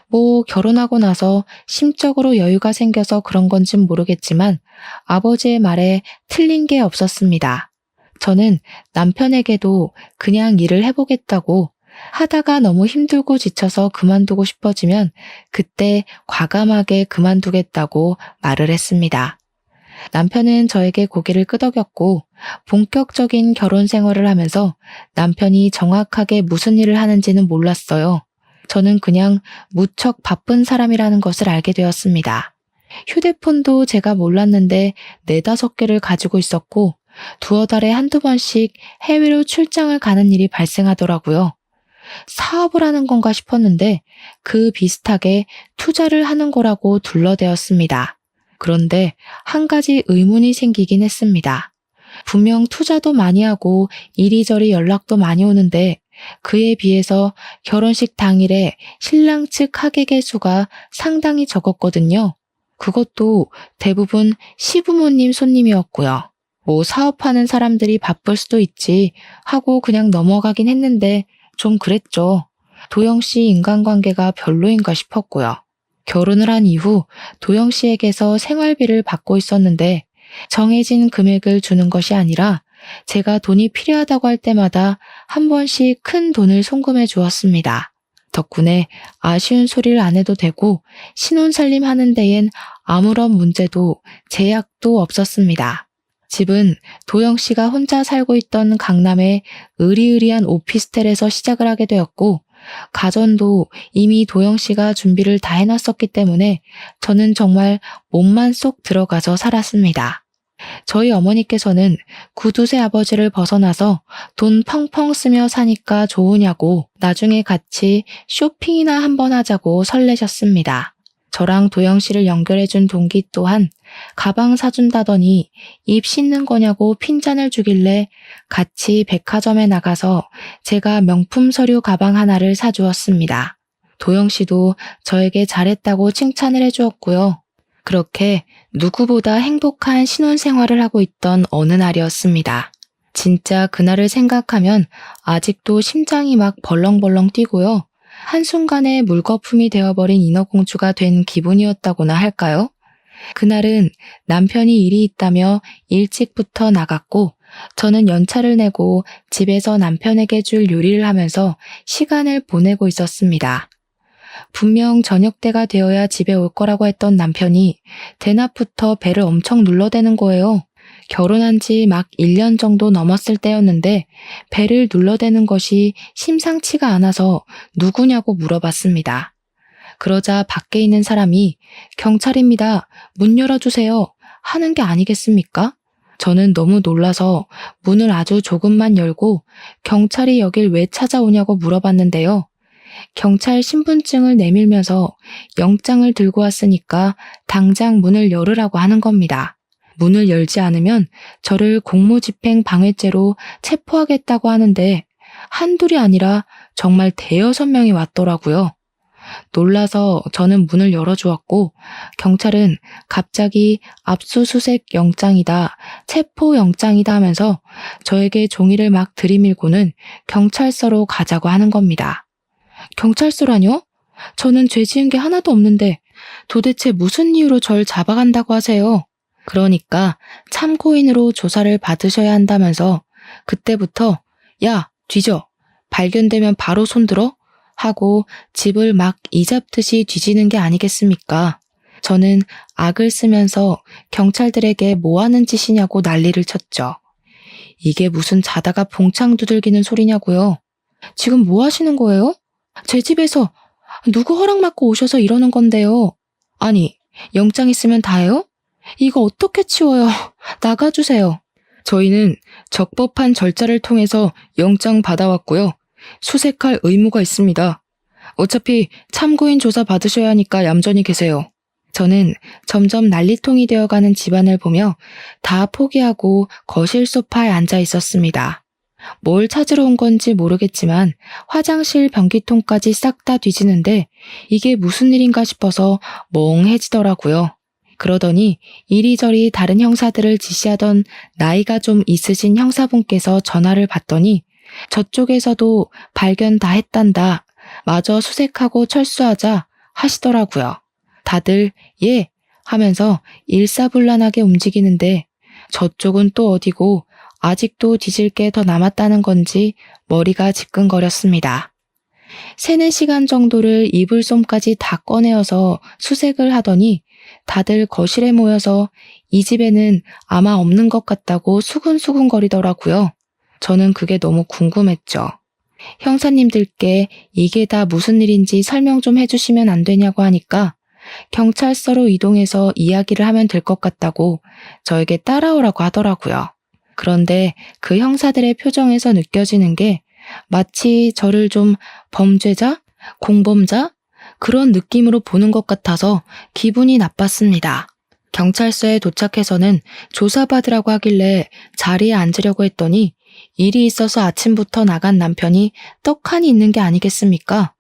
뭐 결혼하고 나서 심적으로 여유가 생겨서 그런 건진 모르겠지만 아버지의 말에 틀린 게 없었습니다. 저는 남편에게도 그냥 일을 해보겠다고 하다가 너무 힘들고 지쳐서 그만두고 싶어지면 그때 과감하게 그만두겠다고 말을 했습니다. 남편은 저에게 고개를 끄덕였고 본격적인 결혼 생활을 하면서 남편이 정확하게 무슨 일을 하는지는 몰랐어요. 저는 그냥 무척 바쁜 사람이라는 것을 알게 되었습니다. 휴대폰도 제가 몰랐는데 4-5개를 가지고 있었고 두어 달에 한두 번씩 해외로 출장을 가는 일이 발생하더라고요. 사업을 하는 건가 싶었는데 그 비슷하게 투자를 하는 거라고 둘러대었습니다. 그런데 한 가지 의문이 생기긴 했습니다. 분명 투자도 많이 하고 이리저리 연락도 많이 오는데 그에 비해서 결혼식 당일에 신랑 측 하객의 수가 상당히 적었거든요. 그것도 대부분 시부모님 손님이었고요. 뭐 사업하는 사람들이 바쁠 수도 있지 하고 그냥 넘어가긴 했는데 좀 그랬죠. 도영 씨 인간관계가 별로인가 싶었고요. 결혼을 한 이후 도영 씨에게서 생활비를 받고 있었는데 정해진 금액을 주는 것이 아니라 제가 돈이 필요하다고 할 때마다 한 번씩 큰 돈을 송금해 주었습니다. 덕분에 아쉬운 소리를 안 해도 되고 신혼살림 하는 데엔 아무런 문제도 제약도 없었습니다. 집은 도영 씨가 혼자 살고 있던 강남의 으리으리한 오피스텔에서 시작을 하게 되었고 가전도 이미 도영 씨가 준비를 다 해놨었기 때문에 저는 정말 몸만 쏙 들어가서 살았습니다. 저희 어머니께서는 구두쇠 아버지를 벗어나서 돈 펑펑 쓰며 사니까 좋으냐고 나중에 같이 쇼핑이나 한번 하자고 설레셨습니다. 저랑 도영 씨를 연결해준 동기 또한 가방 사준다더니 입 씻는 거냐고 핀잔을 주길래 같이 백화점에 나가서 제가 명품 서류 가방 하나를 사주었습니다. 도영 씨도 저에게 잘했다고 칭찬을 해주었고요. 그렇게 누구보다 행복한 신혼생활을 하고 있던 어느 날이었습니다. 진짜 그날을 생각하면 아직도 심장이 막 벌렁벌렁 뛰고요. 한순간에 물거품이 되어버린 인어공주가 된 기분이었다고나 할까요? 그날은 남편이 일이 있다며 일찍부터 나갔고 저는 연차를 내고 집에서 남편에게 줄 요리를 하면서 시간을 보내고 있었습니다. 분명 저녁때가 되어야 집에 올 거라고 했던 남편이 대낮부터 배를 엄청 눌러대는 거예요. 결혼한 지 막 1년 정도 넘었을 때였는데 배를 눌러대는 것이 심상치가 않아서 누구냐고 물어봤습니다. 그러자 밖에 있는 사람이 경찰입니다. 문 열어주세요. 하는 게 아니겠습니까? 저는 너무 놀라서 문을 아주 조금만 열고 경찰이 여길 왜 찾아오냐고 물어봤는데요. 경찰 신분증을 내밀면서 영장을 들고 왔으니까 당장 문을 열으라고 하는 겁니다. 문을 열지 않으면 저를 공무집행 방해죄로 체포하겠다고 하는데 한둘이 아니라 정말 대여섯 명이 왔더라고요. 놀라서 저는 문을 열어주었고 경찰은 갑자기 압수수색 영장이다, 체포 영장이다 하면서 저에게 종이를 막 들이밀고는 경찰서로 가자고 하는 겁니다. 경찰서라뇨? 저는 죄 지은 게 하나도 없는데 도대체 무슨 이유로 절 잡아간다고 하세요? 그러니까 참고인으로 조사를 받으셔야 한다면서 그때부터 야, 뒤져. 발견되면 바로 손들어? 하고 집을 막 이잡듯이 뒤지는 게 아니겠습니까? 저는 악을 쓰면서 경찰들에게 뭐 하는 짓이냐고 난리를 쳤죠. 이게 무슨 자다가 봉창 두들기는 소리냐고요? 지금 뭐 하시는 거예요? 제 집에서 누구 허락 받고 오셔서 이러는 건데요. 아니, 영장 있으면 다예요? 이거 어떻게 치워요? 나가주세요. 저희는 적법한 절차를 통해서 영장 받아왔고요. 수색할 의무가 있습니다. 어차피 참고인 조사 받으셔야 하니까 얌전히 계세요. 저는 점점 난리통이 되어가는 집안을 보며 다 포기하고 거실 소파에 앉아 있었습니다. 뭘 찾으러 온 건지 모르겠지만 화장실 변기통까지 싹 다 뒤지는데 이게 무슨 일인가 싶어서 멍해지더라고요. 그러더니 이리저리 다른 형사들을 지시하던 나이가 좀 있으신 형사분께서 전화를 받더니 저쪽에서도 발견 다 했단다. 마저 수색하고 철수하자 하시더라고요. 다들 예 하면서 일사불란하게 움직이는데 저쪽은 또 어디고 아직도 뒤질 게 더 남았다는 건지 머리가 지끈거렸습니다. 세네 시간 정도를 이불솜까지 다 꺼내어서 수색을 하더니 다들 거실에 모여서 이 집에는 아마 없는 것 같다고 수근수근거리더라고요. 저는 그게 너무 궁금했죠. 형사님들께 이게 다 무슨 일인지 설명 좀 해주시면 안 되냐고 하니까 경찰서로 이동해서 이야기를 하면 될 것 같다고 저에게 따라오라고 하더라고요. 그런데 그 형사들의 표정에서 느껴지는 게 마치 저를 좀 범죄자? 공범자? 그런 느낌으로 보는 것 같아서 기분이 나빴습니다. 경찰서에 도착해서는 조사받으라고 하길래 자리에 앉으려고 했더니 일이 있어서 아침부터 나간 남편이 떡하니 있는 게 아니겠습니까?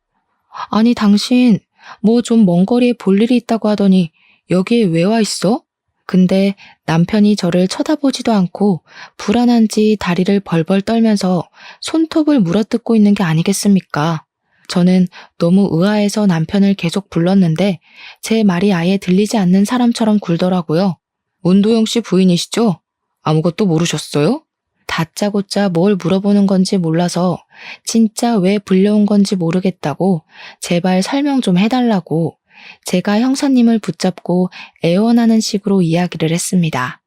아니 당신 뭐 좀 먼 거리에 볼 일이 있다고 하더니 여기에 왜 와 있어? 근데 남편이 저를 쳐다보지도 않고 불안한지 다리를 벌벌 떨면서 손톱을 물어뜯고 있는 게 아니겠습니까? 저는 너무 의아해서 남편을 계속 불렀는데 제 말이 아예 들리지 않는 사람처럼 굴더라고요. 문도영 씨 부인이시죠? 아무것도 모르셨어요? 다짜고짜 뭘 물어보는 건지 몰라서 진짜 왜 불려온 건지 모르겠다고 제발 설명 좀 해달라고 제가 형사님을 붙잡고 애원하는 식으로 이야기를 했습니다.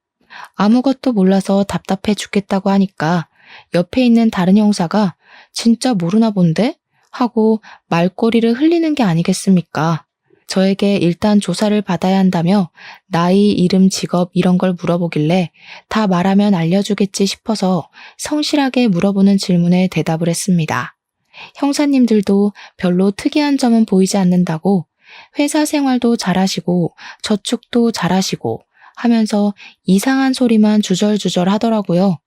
아무것도 몰라서 답답해 죽겠다고 하니까 옆에 있는 다른 형사가 진짜 모르나 본데? 하고 말꼬리를 흘리는 게 아니겠습니까? 저에게 일단 조사를 받아야 한다며 나이, 이름, 직업 이런 걸 물어보길래 다 말하면 알려주겠지 싶어서 성실하게 물어보는 질문에 대답을 했습니다. 형사님들도 별로 특이한 점은 보이지 않는다고 회사 생활도 잘하시고 저축도 잘하시고 하면서 이상한 소리만 주절주절 하더라고요.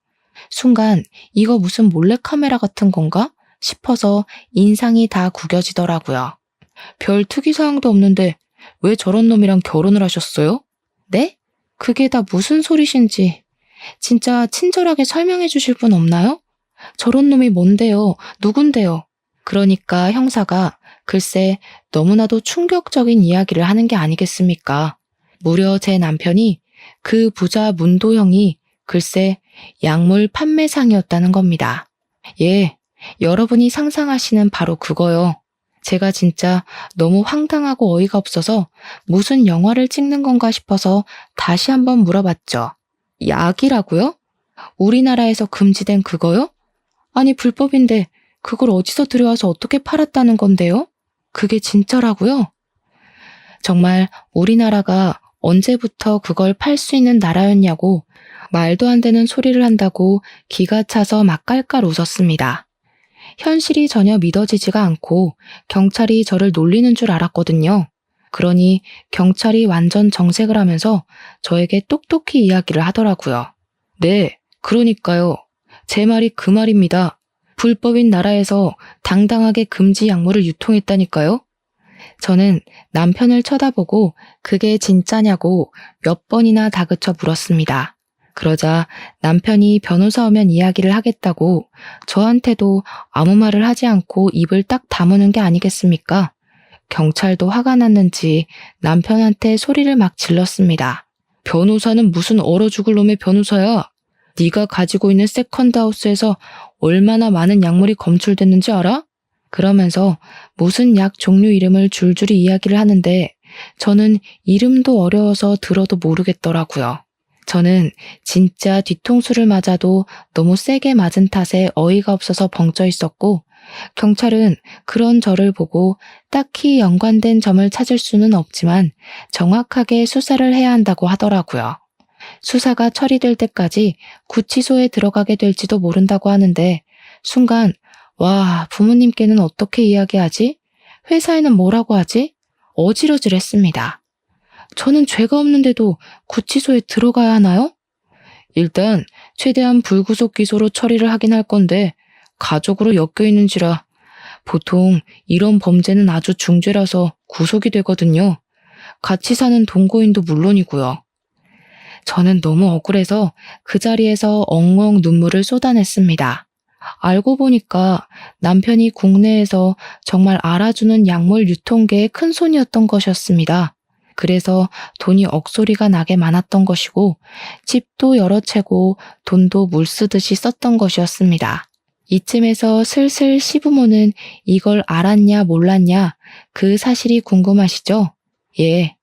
순간 이거 무슨 몰래카메라 같은 건가 싶어서 인상이 다 구겨지더라고요. 별 특이사항도 없는데 왜 저런 놈이랑 결혼을 하셨어요? 네? 그게 다 무슨 소리신지 진짜 친절하게 설명해 주실 분 없나요? 저런 놈이 뭔데요? 누군데요? 그러니까 형사가 글쎄 너무나도 충격적인 이야기를 하는 게 아니겠습니까? 무려 제 남편이 그 부자 문도형이 글쎄 약물 판매상이었다는 겁니다. 예, 여러분이 상상하시는 바로 그거요. 제가 진짜 너무 황당하고 어이가 없어서 무슨 영화를 찍는 건가 싶어서 다시 한번 물어봤죠. 약이라고요? 우리나라에서 금지된 그거요? 아니 불법인데 그걸 어디서 들여와서 어떻게 팔았다는 건데요? 그게 진짜라고요? 정말 우리나라가 언제부터 그걸 팔 수 있는 나라였냐고 말도 안 되는 소리를 한다고 기가 차서 막 깔깔 웃었습니다. 현실이 전혀 믿어지지가 않고 경찰이 저를 놀리는 줄 알았거든요. 그러니 경찰이 완전 정색을 하면서 저에게 똑똑히 이야기를 하더라고요. 네, 그러니까요. 제 말이 그 말입니다. 불법인 나라에서 당당하게 금지 약물을 유통했다니까요. 저는 남편을 쳐다보고 그게 진짜냐고 몇 번이나 다그쳐 물었습니다. 그러자 남편이 변호사 오면 이야기를 하겠다고 저한테도 아무 말을 하지 않고 입을 딱 다무는 게 아니겠습니까? 경찰도 화가 났는지 남편한테 소리를 막 질렀습니다. 변호사는 무슨 얼어 죽을 놈의 변호사야? 네가 가지고 있는 세컨드하우스에서 얼마나 많은 약물이 검출됐는지 알아? 그러면서 무슨 약 종류 이름을 줄줄이 이야기를 하는데 저는 이름도 어려워서 들어도 모르겠더라고요. 저는 진짜 뒤통수를 맞아도 너무 세게 맞은 탓에 어이가 없어서 벙쪄 있었고 경찰은 그런 저를 보고 딱히 연관된 점을 찾을 수는 없지만 정확하게 수사를 해야 한다고 하더라고요. 수사가 처리될 때까지 구치소에 들어가게 될지도 모른다고 하는데 순간 와, 부모님께는 어떻게 이야기하지? 회사에는 뭐라고 하지? 어지러질했습니다. 저는 죄가 없는데도 구치소에 들어가야 하나요? 일단 최대한 불구속 기소로 처리를 하긴 할 건데 가족으로 엮여 있는지라 보통 이런 범죄는 아주 중죄라서 구속이 되거든요. 같이 사는 동거인도 물론이고요. 저는 너무 억울해서 그 자리에서 엉엉 눈물을 쏟아냈습니다. 알고 보니까 남편이 국내에서 정말 알아주는 약물 유통계의 큰손이었던 것이었습니다. 그래서 돈이 억소리가 나게 많았던 것이고 집도 여러 채고 돈도 물 쓰듯이 썼던 것이었습니다. 이쯤에서 슬슬 시부모는 이걸 알았냐 몰랐냐 그 사실이 궁금하시죠? 예,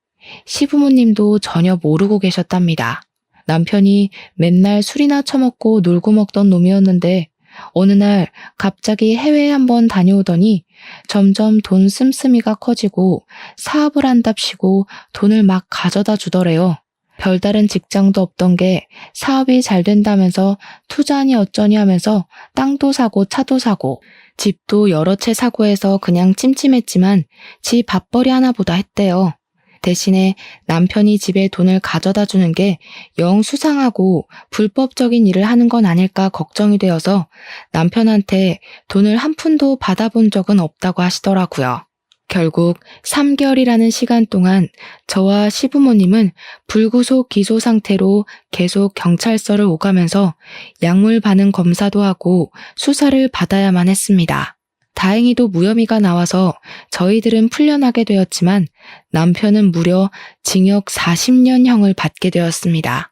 시부모님도 전혀 모르고 계셨답니다. 남편이 맨날 술이나 처먹고 놀고 먹던 놈이었는데 어느 날 갑자기 해외에 한번 다녀오더니 점점 돈 씀씀이가 커지고 사업을 한답시고 돈을 막 가져다 주더래요. 별다른 직장도 없던 게 사업이 잘 된다면서 투자니 어쩌니 하면서 땅도 사고 차도 사고 집도 여러 채 사고 해서 그냥 찜찜했지만 지 밥벌이 하나보다 했대요. 대신에 남편이 집에 돈을 가져다 주는 게 영 수상하고 불법적인 일을 하는 건 아닐까 걱정이 되어서 남편한테 돈을 한 푼도 받아본 적은 없다고 하시더라고요. 결국 3개월이라는 시간 동안 저와 시부모님은 불구속 기소 상태로 계속 경찰서를 오가면서 약물 반응 검사도 하고 수사를 받아야만 했습니다. 다행히도 무혐의가 나와서 저희들은 풀려나게 되었지만 남편은 무려 징역 40년형을 받게 되었습니다.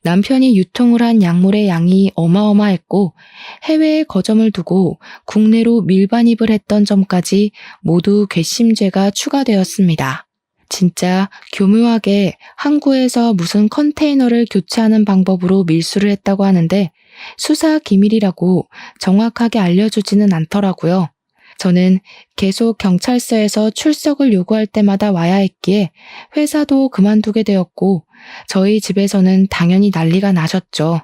남편이 유통을 한 약물의 양이 어마어마했고 해외에 거점을 두고 국내로 밀반입을 했던 점까지 모두 괘씸죄가 추가되었습니다. 진짜 교묘하게 항구에서 무슨 컨테이너를 교체하는 방법으로 밀수를 했다고 하는데 수사 기밀이라고 정확하게 알려주지는 않더라고요. 저는 계속 경찰서에서 출석을 요구할 때마다 와야 했기에 회사도 그만두게 되었고 저희 집에서는 당연히 난리가 나셨죠.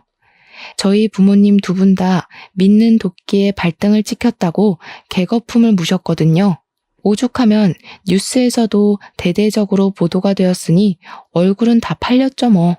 저희 부모님 두 분 다 믿는 도끼에 발등을 찍혔다고 개거품을 무셨거든요. 오죽하면 뉴스에서도 대대적으로 보도가 되었으니 얼굴은 다 팔렸죠 뭐.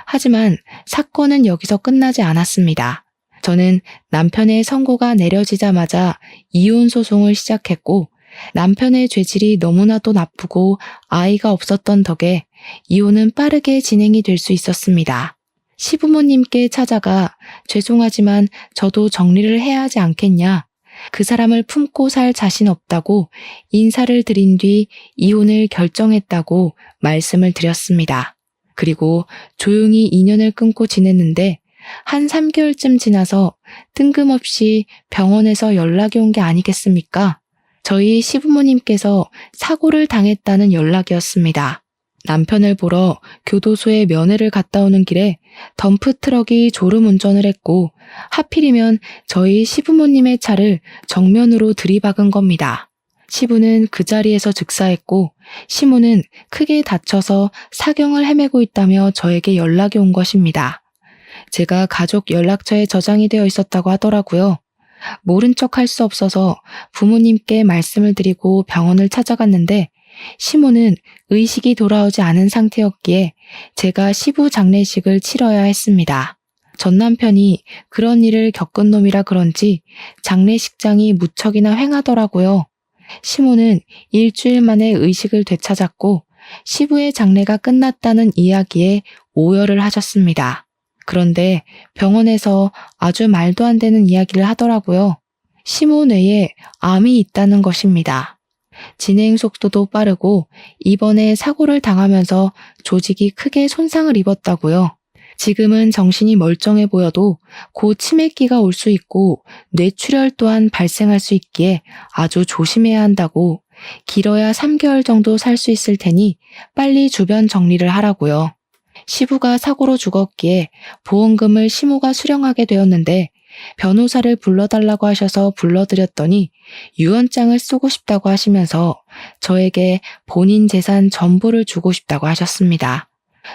하지만 사건은 여기서 끝나지 않았습니다. 저는 남편의 선고가 내려지자마자 이혼 소송을 시작했고 남편의 죄질이 너무나도 나쁘고 아이가 없었던 덕에 이혼은 빠르게 진행이 될 수 있었습니다. 시부모님께 찾아가 죄송하지만 저도 정리를 해야 하지 않겠냐. 그 사람을 품고 살 자신 없다고 인사를 드린 뒤 이혼을 결정했다고 말씀을 드렸습니다. 그리고 조용히 인연을 끊고 지냈는데 한 3개월쯤 지나서 뜬금없이 병원에서 연락이 온 게 아니겠습니까? 저희 시부모님께서 사고를 당했다는 연락이었습니다. 남편을 보러 교도소에 면회를 갔다 오는 길에 덤프트럭이 졸음운전을 했고 하필이면 저희 시부모님의 차를 정면으로 들이박은 겁니다. 시부는 그 자리에서 즉사했고 시모는 크게 다쳐서 사경을 헤매고 있다며 저에게 연락이 온 것입니다. 제가 가족 연락처에 저장이 되어 있었다고 하더라고요. 모른 척 할 수 없어서 부모님께 말씀을 드리고 병원을 찾아갔는데 시모는 의식이 돌아오지 않은 상태였기에 제가 시부 장례식을 치러야 했습니다. 전 남편이 그런 일을 겪은 놈이라 그런지 장례식장이 무척이나 휑하더라고요. 시모는 일주일 만에 의식을 되찾았고 시부의 장례가 끝났다는 이야기에 오열을 하셨습니다. 그런데 병원에서 아주 말도 안 되는 이야기를 하더라고요. 시모 뇌에 암이 있다는 것입니다. 진행 속도도 빠르고 이번에 사고를 당하면서 조직이 크게 손상을 입었다고요. 지금은 정신이 멀쩡해 보여도 곧 치매기가 올 수 있고 뇌출혈 또한 발생할 수 있기에 아주 조심해야 한다고 길어야 3개월 정도 살 수 있을 테니 빨리 주변 정리를 하라고요. 시부가 사고로 죽었기에 보험금을 시모가 수령하게 되었는데 변호사를 불러달라고 하셔서 불러드렸더니 유언장을 쓰고 싶다고 하시면서 저에게 본인 재산 전부를 주고 싶다고 하셨습니다.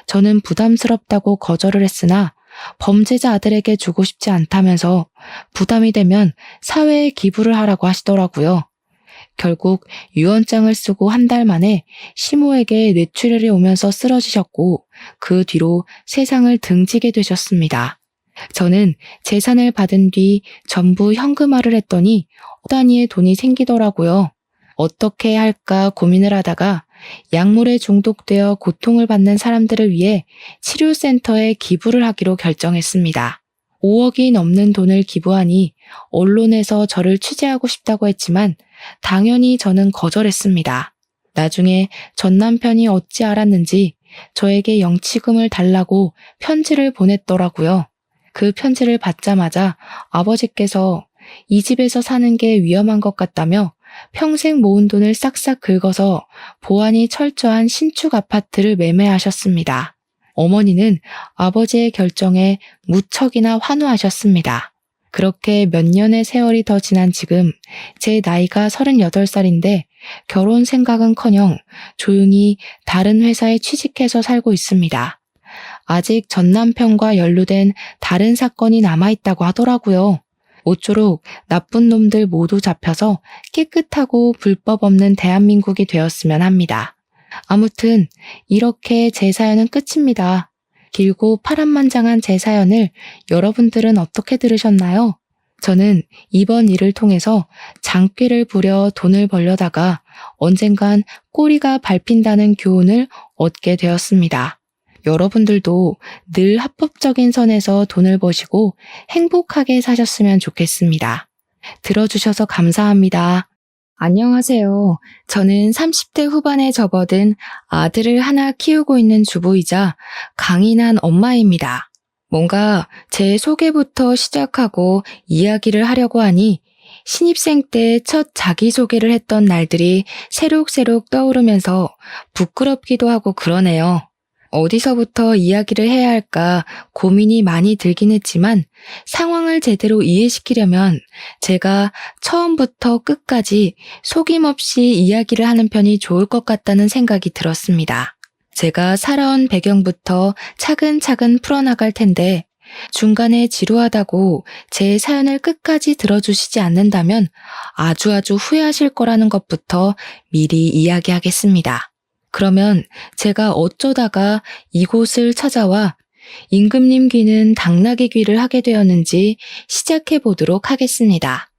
저는 부담스럽다고 거절을 했으나 범죄자 아들에게 주고 싶지 않다면서 부담이 되면 사회에 기부를 하라고 하시더라고요. 결국 유언장을 쓰고 한 달 만에 시모에게 뇌출혈이 오면서 쓰러지셨고 그 뒤로 세상을 등지게 되셨습니다. 저는 재산을 받은 뒤 전부 현금화를 했더니 단위의 돈이 생기더라고요. 어떻게 할까 고민을 하다가 약물에 중독되어 고통을 받는 사람들을 위해 치료센터에 기부를 하기로 결정했습니다. 5억이 넘는 돈을 기부하니 언론에서 저를 취재하고 싶다고 했지만 당연히 저는 거절했습니다. 나중에 전 남편이 어찌 알았는지 저에게 영치금을 달라고 편지를 보냈더라고요. 그 편지를 받자마자 아버지께서 이 집에서 사는 게 위험한 것 같다며 평생 모은 돈을 싹싹 긁어서 보안이 철저한 신축 아파트를 매매하셨습니다. 어머니는 아버지의 결정에 무척이나 환호하셨습니다. 그렇게 몇 년의 세월이 더 지난 지금 제 나이가 38살인데 결혼 생각은커녕 조용히 다른 회사에 취직해서 살고 있습니다. 아직 전 남편과 연루된 다른 사건이 남아있다고 하더라고요. 모쪼록 나쁜 놈들 모두 잡혀서 깨끗하고 불법 없는 대한민국이 되었으면 합니다. 아무튼 이렇게 제 사연은 끝입니다. 길고 파란만장한 제 사연을 여러분들은 어떻게 들으셨나요? 저는 이번 일을 통해서 장꾀를 부려 돈을 벌려다가 언젠간 꼬리가 밟힌다는 교훈을 얻게 되었습니다. 여러분들도 늘 합법적인 선에서 돈을 버시고 행복하게 사셨으면 좋겠습니다. 들어주셔서 감사합니다. 안녕하세요. 저는 30대 후반에 접어든 아들을 하나 키우고 있는 주부이자 강인한 엄마입니다. 뭔가 제 소개부터 시작하고 이야기를 하려고 하니 신입생 때 첫 자기소개를 했던 날들이 새록새록 떠오르면서 부끄럽기도 하고 그러네요. 어디서부터 이야기를 해야 할까 고민이 많이 들긴 했지만 상황을 제대로 이해시키려면 제가 처음부터 끝까지 속임없이 이야기를 하는 편이 좋을 것 같다는 생각이 들었습니다. 제가 살아온 배경부터 차근차근 풀어나갈 텐데 중간에 지루하다고 제 사연을 끝까지 들어주시지 않는다면 아주 후회하실 거라는 것부터 미리 이야기하겠습니다. 그러면 제가 어쩌다가 이곳을 찾아와 임금님 귀는 당나귀 귀를 하게 되었는지 시작해 보도록 하겠습니다.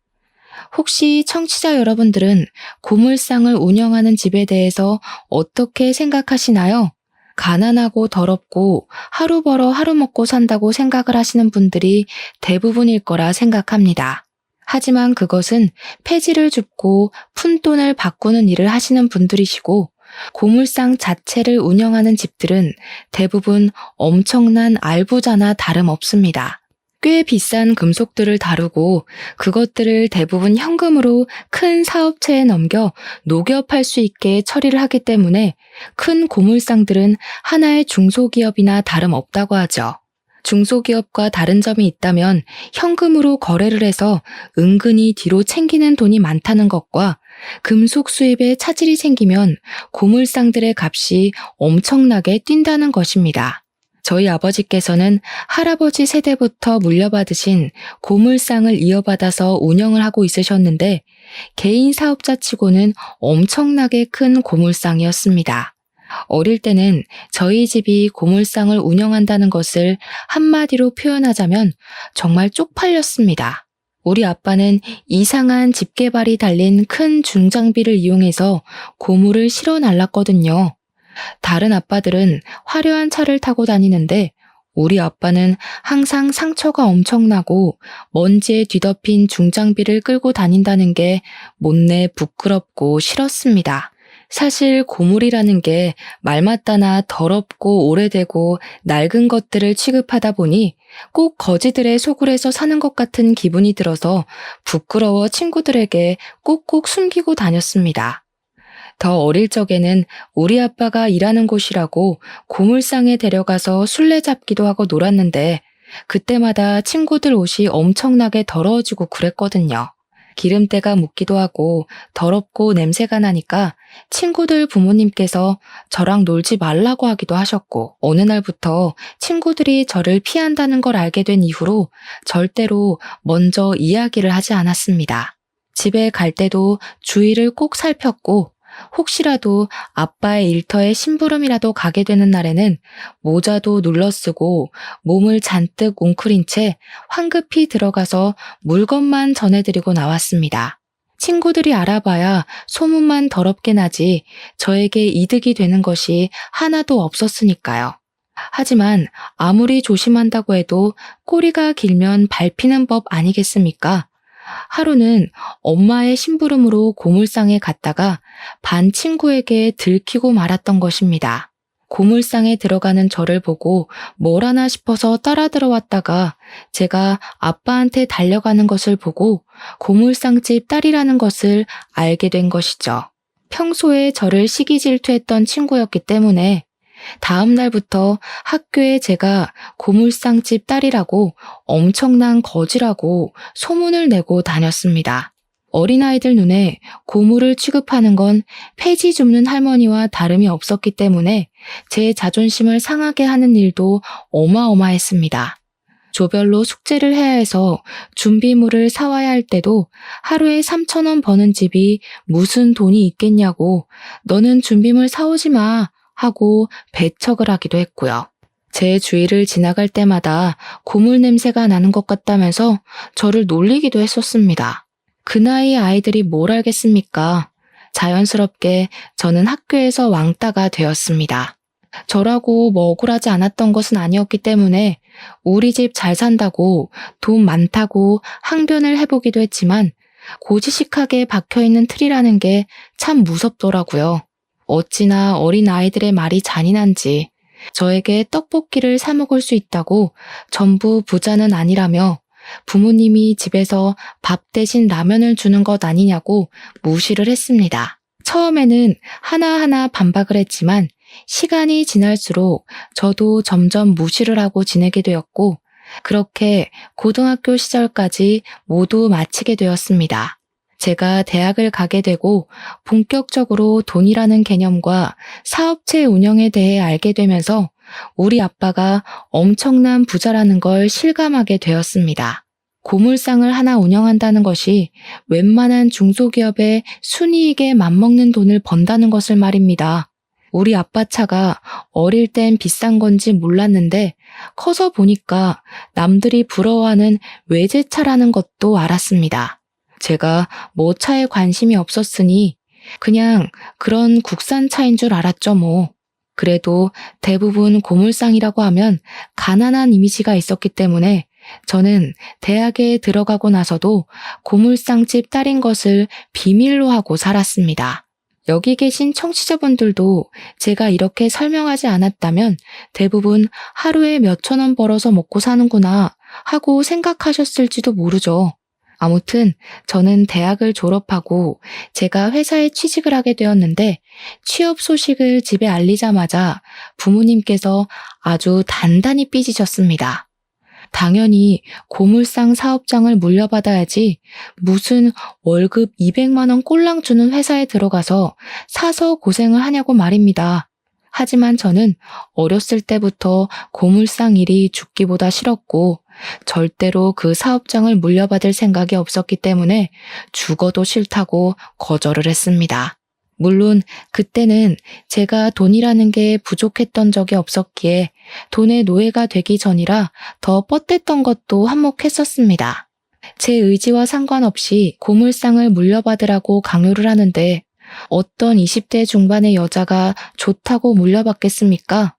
혹시 청취자 여러분들은 고물상을 운영하는 집에 대해서 어떻게 생각하시나요? 가난하고 더럽고 하루 벌어 하루 먹고 산다고 생각을 하시는 분들이 대부분일 거라 생각합니다. 하지만 그것은 폐지를 줍고 푼돈을 바꾸는 일을 하시는 분들이시고 고물상 자체를 운영하는 집들은 대부분 엄청난 알부자나 다름없습니다. 꽤 비싼 금속들을 다루고 그것들을 대부분 현금으로 큰 사업체에 넘겨 녹여 팔 수 있게 처리를 하기 때문에 큰 고물상들은 하나의 중소기업이나 다름없다고 하죠. 중소기업과 다른 점이 있다면 현금으로 거래를 해서 은근히 뒤로 챙기는 돈이 많다는 것과 금속 수입에 차질이 생기면 고물상들의 값이 엄청나게 뛴다는 것입니다. 저희 아버지께서는 할아버지 세대부터 물려받으신 고물상을 이어받아서 운영을 하고 있으셨는데 개인 사업자치고는 엄청나게 큰 고물상이었습니다. 어릴 때는 저희 집이 고물상을 운영한다는 것을 한마디로 표현하자면 정말 쪽팔렸습니다. 우리 아빠는 이상한 집게발이 달린 큰 중장비를 이용해서 고물을 실어 날랐거든요. 다른 아빠들은 화려한 차를 타고 다니는데 우리 아빠는 항상 상처가 엄청나고 먼지에 뒤덮인 중장비를 끌고 다닌다는 게 못내 부끄럽고 싫었습니다. 사실 고물이라는 게 말맞다나 더럽고 오래되고 낡은 것들을 취급하다 보니 꼭 거지들의 소굴에서 사는 것 같은 기분이 들어서 부끄러워 친구들에게 꼭꼭 숨기고 다녔습니다. 더 어릴 적에는 우리 아빠가 일하는 곳이라고 고물상에 데려가서 술래잡기도 하고 놀았는데 그때마다 친구들 옷이 엄청나게 더러워지고 그랬거든요. 기름때가 묻기도 하고 더럽고 냄새가 나니까 친구들 부모님께서 저랑 놀지 말라고 하기도 하셨고 어느 날부터 친구들이 저를 피한다는 걸 알게 된 이후로 절대로 먼저 이야기를 하지 않았습니다. 집에 갈 때도 주위를 꼭 살폈고 혹시라도 아빠의 일터에 심부름이라도 가게 되는 날에는 모자도 눌러쓰고 몸을 잔뜩 웅크린 채 황급히 들어가서 물건만 전해드리고 나왔습니다. 친구들이 알아봐야 소문만 더럽게 나지 저에게 이득이 되는 것이 하나도 없었으니까요. 하지만 아무리 조심한다고 해도 꼬리가 길면 밟히는 법 아니겠습니까? 하루는 엄마의 심부름으로 고물상에 갔다가 반 친구에게 들키고 말았던 것입니다. 고물상에 들어가는 저를 보고 뭘 하나 싶어서 따라 들어왔다가 제가 아빠한테 달려가는 것을 보고 고물상집 딸이라는 것을 알게 된 것이죠. 평소에 저를 시기 질투했던 친구였기 때문에 다음 날부터 학교에 제가 고물상집 딸이라고 엄청난 거지라고 소문을 내고 다녔습니다. 어린아이들 눈에 고물을 취급하는 건 폐지 줍는 할머니와 다름이 없었기 때문에 제 자존심을 상하게 하는 일도 어마어마했습니다. 조별로 숙제를 해야 해서 준비물을 사와야 할 때도 하루에 3,000원 버는 집이 무슨 돈이 있겠냐고 너는 준비물 사오지 마 하고 배척을 하기도 했고요. 제 주위를 지나갈 때마다 고물 냄새가 나는 것 같다면서 저를 놀리기도 했었습니다. 그 나이 아이들이 뭘 알겠습니까? 자연스럽게 저는 학교에서 왕따가 되었습니다. 저라고 뭐 억울하지 않았던 것은 아니었기 때문에 우리 집 잘 산다고 돈 많다고 항변을 해보기도 했지만 고지식하게 박혀있는 틀이라는 게 참 무섭더라고요. 어찌나 어린 아이들의 말이 잔인한지 저에게 떡볶이를 사 먹을 수 있다고 전부 부자는 아니라며 부모님이 집에서 밥 대신 라면을 주는 것 아니냐고 무시를 했습니다. 처음에는 하나하나 반박을 했지만 시간이 지날수록 저도 점점 무시를 하고 지내게 되었고 그렇게 고등학교 시절까지 모두 마치게 되었습니다. 제가 대학을 가게 되고 본격적으로 돈이라는 개념과 사업체 운영에 대해 알게 되면서 우리 아빠가 엄청난 부자라는 걸 실감하게 되었습니다. 고물상을 하나 운영한다는 것이 웬만한 중소기업의 순이익에 맞먹는 돈을 번다는 것을 말입니다. 우리 아빠 차가 어릴 땐 비싼 건지 몰랐는데 커서 보니까 남들이 부러워하는 외제차라는 것도 알았습니다. 제가 뭐 차에 관심이 없었으니 그냥 그런 국산 차인 줄 알았죠 뭐. 그래도 대부분 고물상이라고 하면 가난한 이미지가 있었기 때문에 저는 대학에 들어가고 나서도 고물상집 딸인 것을 비밀로 하고 살았습니다. 여기 계신 청취자분들도 제가 이렇게 설명하지 않았다면 대부분 하루에 몇천 원 벌어서 먹고 사는구나 하고 생각하셨을지도 모르죠. 아무튼 저는 대학을 졸업하고 제가 회사에 취직을 하게 되었는데 취업 소식을 집에 알리자마자 부모님께서 아주 단단히 삐지셨습니다. 당연히 고물상 사업장을 물려받아야지 무슨 월급 200만 원 꼴랑 주는 회사에 들어가서 사서 고생을 하냐고 말입니다. 하지만 저는 어렸을 때부터 고물상 일이 죽기보다 싫었고 절대로 그 사업장을 물려받을 생각이 없었기 때문에 죽어도 싫다고 거절을 했습니다. 물론 그때는 제가 돈이라는 게 부족했던 적이 없었기에 돈의 노예가 되기 전이라 더 뻗댔던 것도 한몫했었습니다. 제 의지와 상관없이 고물상을 물려받으라고 강요를 하는데 어떤 20대 중반의 여자가 좋다고 물려받겠습니까?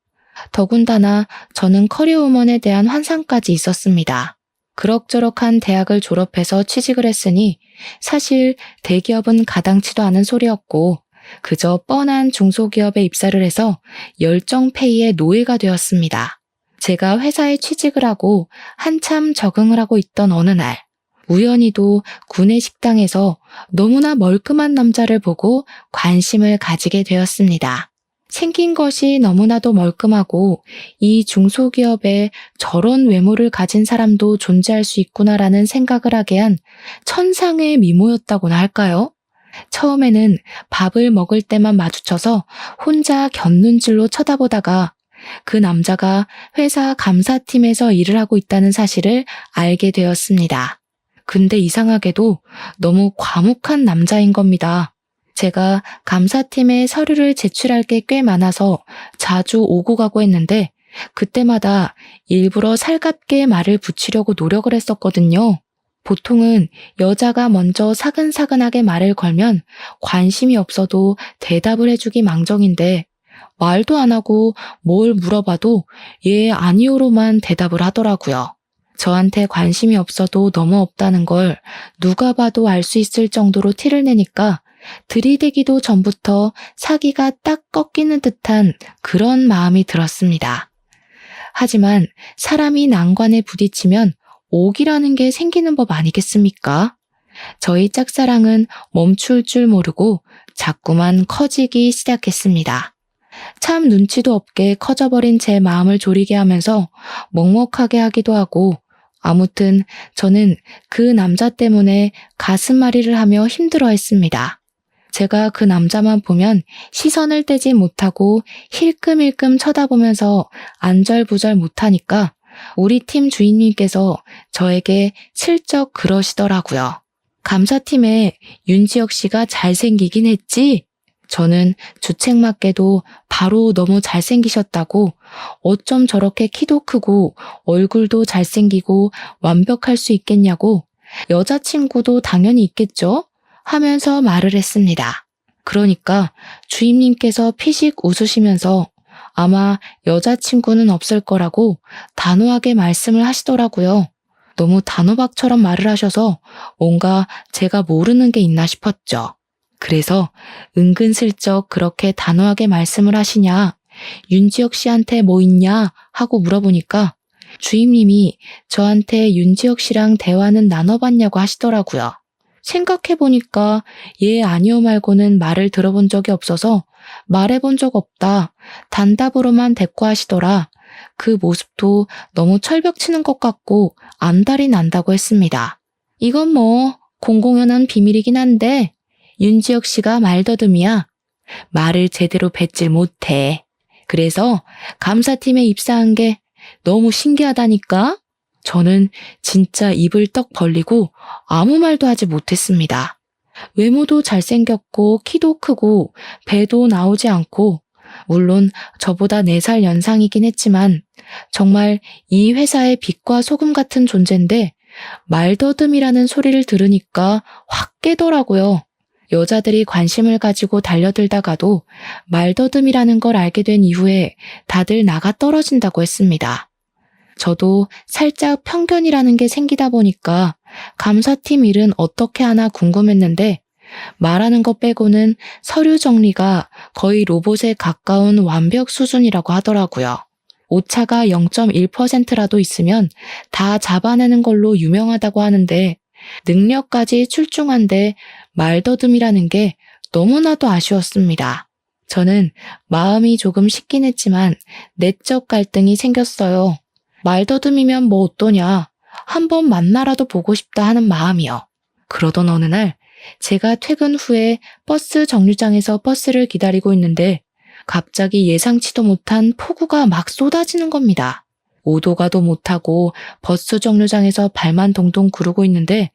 더군다나 저는 커리어우먼에 대한 환상까지 있었습니다. 그럭저럭한 대학을 졸업해서 취직을 했으니 사실 대기업은 가당치도 않은 소리였고 그저 뻔한 중소기업에 입사를 해서 열정페이의 노예가 되었습니다. 제가 회사에 취직을 하고 한참 적응을 하고 있던 어느 날 우연히도 구내 식당에서 너무나 멀끔한 남자를 보고 관심을 가지게 되었습니다. 생긴 것이 너무나도 멀끔하고 이 중소기업에 저런 외모를 가진 사람도 존재할 수 있구나라는 생각을 하게 한 천상의 미모였다고나 할까요? 처음에는 밥을 먹을 때만 마주쳐서 혼자 곁눈질로 쳐다보다가 그 남자가 회사 감사팀에서 일을 하고 있다는 사실을 알게 되었습니다. 근데 이상하게도 너무 과묵한 남자인 겁니다. 제가 감사팀에 서류를 제출할 게 꽤 많아서 자주 오고 가고 했는데 그때마다 일부러 살갑게 말을 붙이려고 노력을 했었거든요. 보통은 여자가 먼저 사근사근하게 말을 걸면 관심이 없어도 대답을 해주기 망정인데 말도 안 하고 뭘 물어봐도 예, 아니요로만 대답을 하더라고요. 저한테 관심이 없어도 너무 없다는 걸 누가 봐도 알 수 있을 정도로 티를 내니까 들이대기도 전부터 사기가 딱 꺾이는 듯한 그런 마음이 들었습니다. 하지만 사람이 난관에 부딪히면 오기라는 게 생기는 법 아니겠습니까? 저희 짝사랑은 멈출 줄 모르고 자꾸만 커지기 시작했습니다. 참 눈치도 없게 커져버린 제 마음을 졸이게 하면서 먹먹하게 하기도 하고, 아무튼 저는 그 남자 때문에 가슴앓이를 하며 힘들어했습니다. 제가 그 남자만 보면 시선을 떼지 못하고 힐끔힐끔 쳐다보면서 안절부절 못하니까 우리 팀 주인님께서 저에게 슬쩍 그러시더라고요. 감사팀에 윤지혁 씨가 잘생기긴 했지? 저는 주책맞게도 바로 너무 잘생기셨다고, 어쩜 저렇게 키도 크고 얼굴도 잘생기고 완벽할 수 있겠냐고, 여자친구도 당연히 있겠죠? 하면서 말을 했습니다. 그러니까 주임님께서 피식 웃으시면서 아마 여자친구는 없을 거라고 단호하게 말씀을 하시더라고요. 너무 단호박처럼 말을 하셔서 뭔가 제가 모르는 게 있나 싶었죠. 그래서 은근슬쩍 그렇게 단호하게 말씀을 하시냐, 윤지혁 씨한테 뭐 있냐 하고 물어보니까 주임님이 저한테 윤지혁 씨랑 대화는 나눠봤냐고 하시더라고요. 생각해보니까 예 아니요 말고는 말을 들어본 적이 없어서 말해본 적 없다, 단답으로만 대꾸하시더라. 그 모습도 너무 철벽 치는 것 같고 안달이 난다고 했습니다. 이건 뭐 공공연한 비밀이긴 한데 윤지혁 씨가 말더듬이야. 말을 제대로 뱉질 못해. 그래서 감사팀에 입사한 게 너무 신기하다니까? 저는 진짜 입을 떡 벌리고 아무 말도 하지 못했습니다. 외모도 잘생겼고 키도 크고 배도 나오지 않고, 물론 저보다 4살 연상이긴 했지만 정말 이 회사의 빛과 소금 같은 존재인데 말더듬이라는 소리를 들으니까 확 깨더라고요. 여자들이 관심을 가지고 달려들다가도 말더듬이라는 걸 알게 된 이후에 다들 나가 떨어진다고 했습니다. 저도 살짝 편견이라는 게 생기다 보니까 감사팀 일은 어떻게 하나 궁금했는데, 말하는 것 빼고는 서류 정리가 거의 로봇에 가까운 완벽 수준이라고 하더라고요. 오차가 0.1%라도 있으면 다 잡아내는 걸로 유명하다고 하는데 능력까지 출중한데 말더듬이라는 게 너무나도 아쉬웠습니다. 저는 마음이 조금 식긴 했지만 내적 갈등이 생겼어요. 말더듬이면 뭐 어떠냐, 한번 만나라도 보고 싶다 하는 마음이요. 그러던 어느 날 제가 퇴근 후에 버스 정류장에서 버스를 기다리고 있는데 갑자기 예상치도 못한 폭우가 막 쏟아지는 겁니다. 오도 가도 못하고 버스 정류장에서 발만 동동 구르고 있는데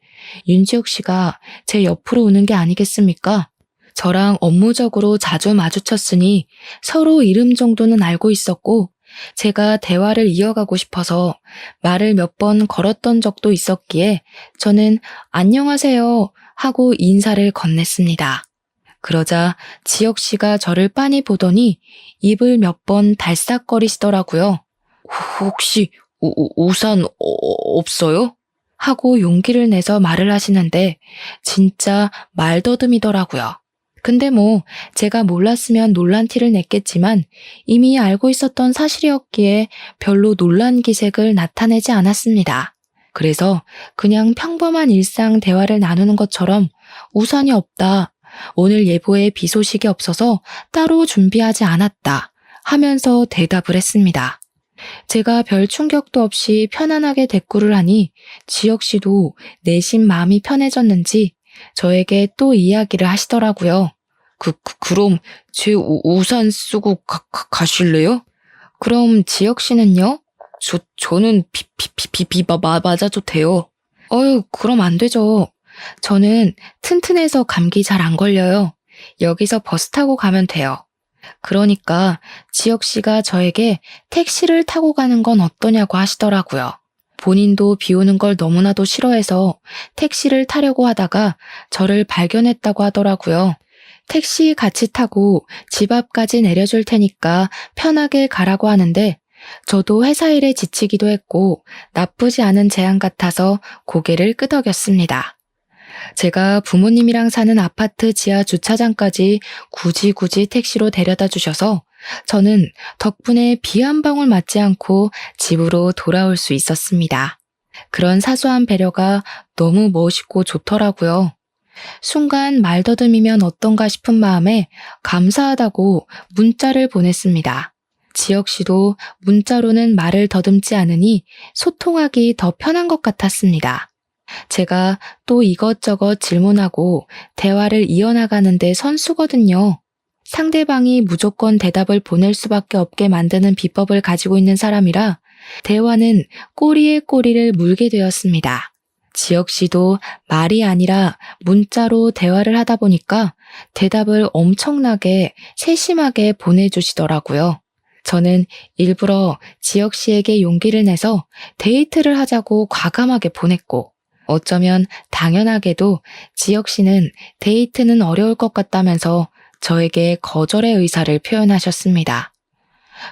윤지혁 씨가 제 옆으로 오는 게 아니겠습니까? 저랑 업무적으로 자주 마주쳤으니 서로 이름 정도는 알고 있었고, 제가 대화를 이어가고 싶어서 말을 몇 번 걸었던 적도 있었기에 저는 안녕하세요 하고 인사를 건넸습니다. 그러자 지혁 씨가 저를 빤히 보더니 입을 몇 번 달싹거리시더라고요. 혹시 우산 없어요? 하고 용기를 내서 말을 하시는데 진짜 말더듬이더라고요. 근데 뭐 제가 몰랐으면 놀란 티를 냈겠지만 이미 알고 있었던 사실이었기에 별로 놀란 기색을 나타내지 않았습니다. 그래서 그냥 평범한 일상 대화를 나누는 것처럼 우산이 없다, 오늘 예보에 비 소식이 없어서 따로 준비하지 않았다 하면서 대답을 했습니다. 제가 별 충격도 없이 편안하게 대꾸를 하니 지혁 씨도 내심 마음이 편해졌는지 저에게 또 이야기를 하시더라고요. 그럼 제 우산 쓰고 가실래요? 그럼 지혁 씨는요? 저는 비 맞아도 돼요. 그럼 안 되죠. 저는 튼튼해서 감기 잘 안 걸려요. 여기서 버스 타고 가면 돼요. 그러니까 지혁 씨가 저에게 택시를 타고 가는 건 어떠냐고 하시더라고요. 본인도 비 오는 걸 너무나도 싫어해서 택시를 타려고 하다가 저를 발견했다고 하더라고요. 택시 같이 타고 집 앞까지 내려줄 테니까 편하게 가라고 하는데 저도 회사 일에 지치기도 했고 나쁘지 않은 제안 같아서 고개를 끄덕였습니다. 제가 부모님이랑 사는 아파트 지하 주차장까지 굳이 택시로 데려다 주셔서 저는 덕분에 비 한 방울 맞지 않고 집으로 돌아올 수 있었습니다. 그런 사소한 배려가 너무 멋있고 좋더라고요. 순간 말더듬이면 어떤가 싶은 마음에 감사하다고 문자를 보냈습니다. 지혁 씨도 문자로는 말을 더듬지 않으니 소통하기 더 편한 것 같았습니다. 제가 또 이것저것 질문하고 대화를 이어나가는데 선수거든요. 상대방이 무조건 대답을 보낼 수밖에 없게 만드는 비법을 가지고 있는 사람이라 대화는 꼬리에 꼬리를 물게 되었습니다. 지혁 씨도 말이 아니라 문자로 대화를 하다 보니까 대답을 엄청나게 세심하게 보내주시더라고요. 저는 일부러 지혁 씨에게 용기를 내서 데이트를 하자고 과감하게 보냈고, 어쩌면 당연하게도 지혁 씨는 데이트는 어려울 것 같다면서 저에게 거절의 의사를 표현하셨습니다.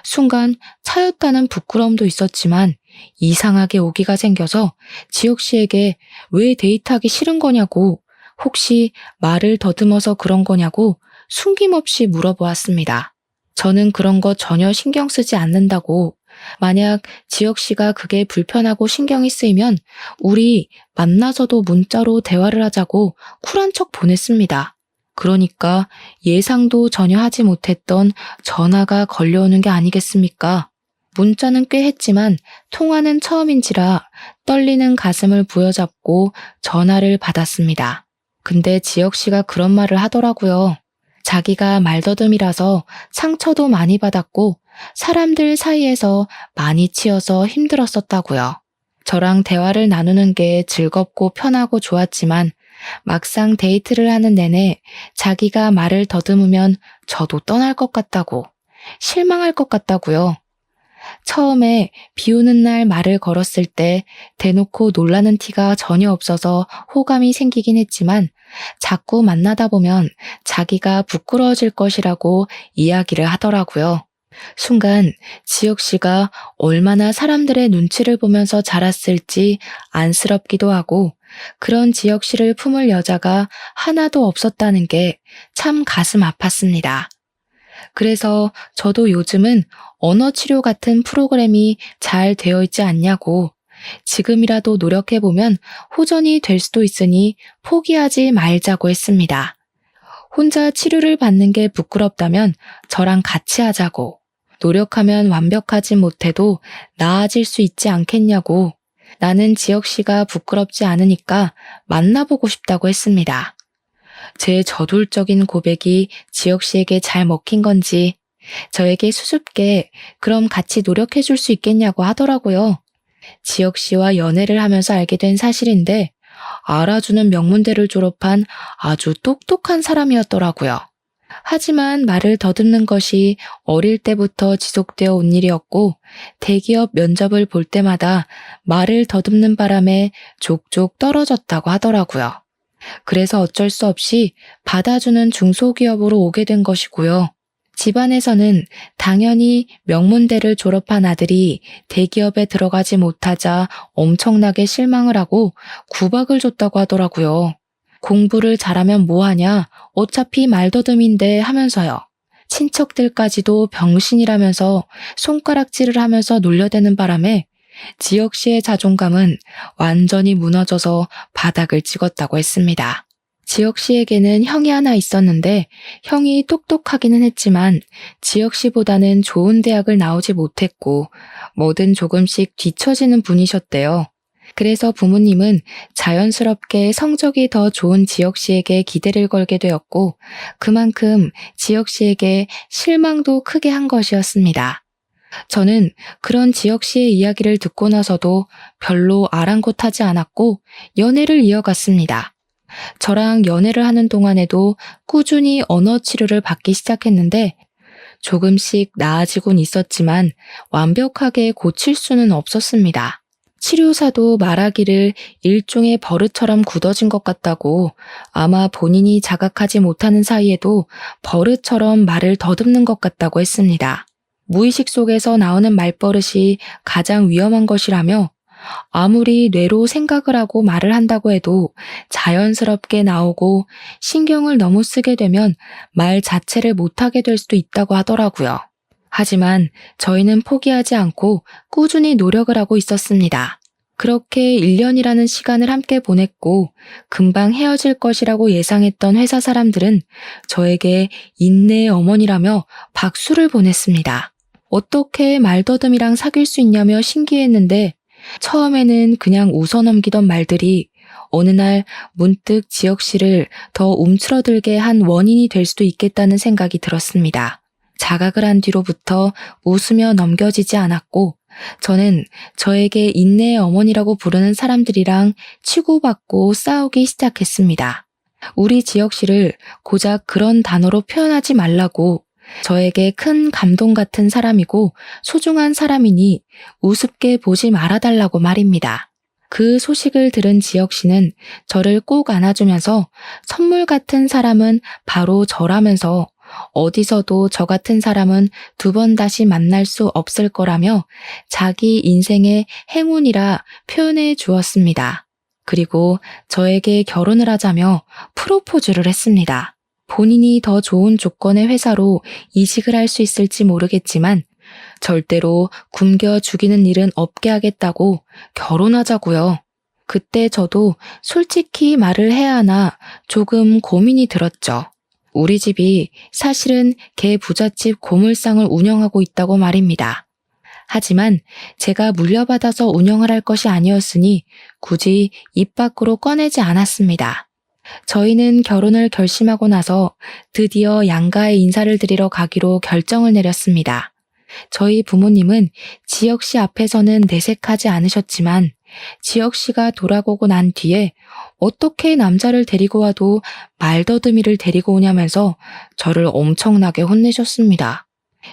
순간 차였다는 부끄러움도 있었지만 이상하게 오기가 생겨서 지혁 씨에게 왜 데이트하기 싫은 거냐고, 혹시 말을 더듬어서 그런 거냐고 숨김없이 물어보았습니다. 저는 그런 거 전혀 신경 쓰지 않는다고, 만약 지혁 씨가 그게 불편하고 신경이 쓰이면 우리 만나서도 문자로 대화를 하자고 쿨한 척 보냈습니다. 그러니까 예상도 전혀 하지 못했던 전화가 걸려오는 게 아니겠습니까? 문자는 꽤 했지만 통화는 처음인지라 떨리는 가슴을 부여잡고 전화를 받았습니다. 근데 지혁 씨가 그런 말을 하더라고요. 자기가 말더듬이라서 상처도 많이 받았고 사람들 사이에서 많이 치여서 힘들었었다고요. 저랑 대화를 나누는 게 즐겁고 편하고 좋았지만 막상 데이트를 하는 내내 자기가 말을 더듬으면 저도 떠날 것 같다고, 실망할 것 같다고요. 처음에 비 오는 날 말을 걸었을 때 대놓고 놀라는 티가 전혀 없어서 호감이 생기긴 했지만 자꾸 만나다 보면 자기가 부끄러워질 것이라고 이야기를 하더라고요. 순간 지혁 씨가 얼마나 사람들의 눈치를 보면서 자랐을지 안쓰럽기도 하고, 그런 지혁 씨를 품을 여자가 하나도 없었다는 게 참 가슴 아팠습니다. 그래서 저도 요즘은 언어 치료 같은 프로그램이 잘 되어 있지 않냐고, 지금이라도 노력해보면 호전이 될 수도 있으니 포기하지 말자고 했습니다. 혼자 치료를 받는 게 부끄럽다면 저랑 같이 하자고, 노력하면 완벽하지 못해도 나아질 수 있지 않겠냐고, 나는 지혁 씨가 부끄럽지 않으니까 만나보고 싶다고 했습니다. 제 저돌적인 고백이 지혁 씨에게 잘 먹힌 건지 저에게 수줍게 그럼 같이 노력해 줄 수 있겠냐고 하더라고요. 지혁 씨와 연애를 하면서 알게 된 사실인데 알아주는 명문대를 졸업한 아주 똑똑한 사람이었더라고요. 하지만 말을 더듬는 것이 어릴 때부터 지속되어 온 일이었고 대기업 면접을 볼 때마다 말을 더듬는 바람에 족족 떨어졌다고 하더라고요. 그래서 어쩔 수 없이 받아주는 중소기업으로 오게 된 것이고요. 집안에서는 당연히 명문대를 졸업한 아들이 대기업에 들어가지 못하자 엄청나게 실망을 하고 구박을 줬다고 하더라고요. 공부를 잘하면 뭐하냐, 어차피 말더듬인데 하면서요. 친척들까지도 병신이라면서 손가락질을 하면서 놀려대는 바람에 지혁 씨의 자존감은 완전히 무너져서 바닥을 찍었다고 했습니다. 지혁 씨에게는 형이 하나 있었는데 형이 똑똑하기는 했지만 지혁 씨보다는 좋은 대학을 나오지 못했고 뭐든 조금씩 뒤처지는 분이셨대요. 그래서 부모님은 자연스럽게 성적이 더 좋은 지혁 씨에게 기대를 걸게 되었고 그만큼 지혁 씨에게 실망도 크게 한 것이었습니다. 저는 그런 지혁 씨의 이야기를 듣고 나서도 별로 아랑곳하지 않았고 연애를 이어갔습니다. 저랑 연애를 하는 동안에도 꾸준히 언어 치료를 받기 시작했는데 조금씩 나아지곤 있었지만 완벽하게 고칠 수는 없었습니다. 치료사도 말하기를 일종의 버릇처럼 굳어진 것 같다고, 아마 본인이 자각하지 못하는 사이에도 버릇처럼 말을 더듬는 것 같다고 했습니다. 무의식 속에서 나오는 말버릇이 가장 위험한 것이라며 아무리 뇌로 생각을 하고 말을 한다고 해도 자연스럽게 나오고 신경을 너무 쓰게 되면 말 자체를 못하게 될 수도 있다고 하더라고요. 하지만 저희는 포기하지 않고 꾸준히 노력을 하고 있었습니다. 그렇게 1년이라는 시간을 함께 보냈고 금방 헤어질 것이라고 예상했던 회사 사람들은 저에게 인내의 어머니라며 박수를 보냈습니다. 어떻게 말더듬이랑 사귈 수 있냐며 신기했는데 처음에는 그냥 웃어넘기던 말들이 어느 날 문득 지혁 씨를 더 움츠러들게 한 원인이 될 수도 있겠다는 생각이 들었습니다. 자각을 한 뒤로부터 웃으며 넘겨지지 않았고 저는 저에게 인내의 어머니라고 부르는 사람들이랑 치고받고 싸우기 시작했습니다. 우리 지혁 씨를 고작 그런 단어로 표현하지 말라고 저에게 큰 감동 같은 사람이고 소중한 사람이니 우습게 보지 말아달라고 말입니다. 그 소식을 들은 지혁 씨는 저를 꼭 안아주면서 선물 같은 사람은 바로 저라면서 어디서도 저 같은 사람은 두 번 다시 만날 수 없을 거라며 자기 인생의 행운이라 표현해 주었습니다. 그리고 저에게 결혼을 하자며 프로포즈를 했습니다. 본인이 더 좋은 조건의 회사로 이직을 할 수 있을지 모르겠지만 절대로 굶겨 죽이는 일은 없게 하겠다고 결혼하자고요. 그때 저도 솔직히 말을 해야 하나 조금 고민이 들었죠. 우리 집이 사실은 개 부잣집 고물상을 운영하고 있다고 말입니다. 하지만 제가 물려받아서 운영을 할 것이 아니었으니 굳이 입 밖으로 꺼내지 않았습니다. 저희는 결혼을 결심하고 나서 드디어 양가에 인사를 드리러 가기로 결정을 내렸습니다. 저희 부모님은 지혁 씨 앞에서는 내색하지 않으셨지만 지혁 씨가 돌아오고 난 뒤에 어떻게 남자를 데리고 와도 말더듬이를 데리고 오냐면서 저를 엄청나게 혼내셨습니다.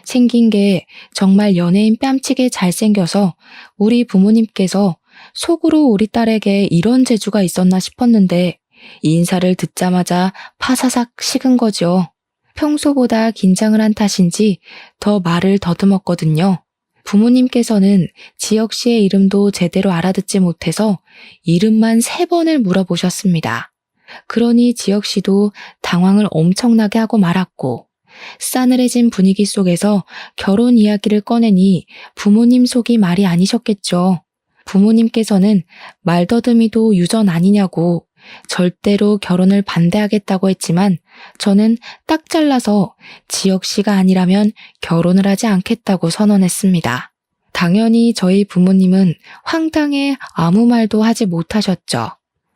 생긴 게 정말 연예인 뺨치게 잘생겨서 우리 부모님께서 속으로 우리 딸에게 이런 재주가 있었나 싶었는데 인사를 듣자마자 파사삭 식은 거죠. 평소보다 긴장을 한 탓인지 더 말을 더듬었거든요. 부모님께서는 지혁 씨의 이름도 제대로 알아듣지 못해서 이름만 3번을 물어보셨습니다. 그러니 지혁 씨도 당황을 엄청나게 하고 말았고 싸늘해진 분위기 속에서 결혼 이야기를 꺼내니 부모님 속이 말이 아니셨겠죠. 부모님께서는 말더듬이도 유전 아니냐고 절대로 결혼을 반대하겠다고 했지만 저는 딱 잘라서 지혁 씨가 아니라면 결혼을 하지 않겠다고 선언했습니다. 당연히 저희 부모님은 황당해 아무 말도 하지 못하셨죠.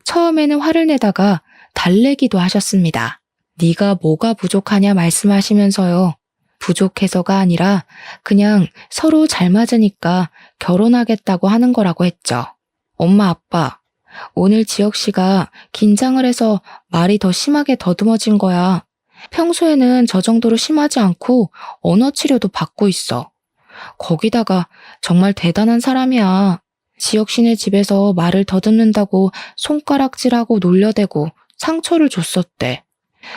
처음에는 화를 내다가 달래기도 하셨습니다. 네가 뭐가 부족하냐 말씀하시면서요. 부족해서가 아니라 그냥 서로 잘 맞으니까 결혼하겠다고 하는 거라고 했죠. 엄마, 아빠, 오늘 지혁 씨가 긴장을 해서 말이 더 심하게 더듬어진 거야. 평소에는 저 정도로 심하지 않고 언어 치료도 받고 있어. 거기다가 정말 대단한 사람이야. 지혁 씨네 집에서 말을 더듬는다고 손가락질하고 놀려대고 상처를 줬었대.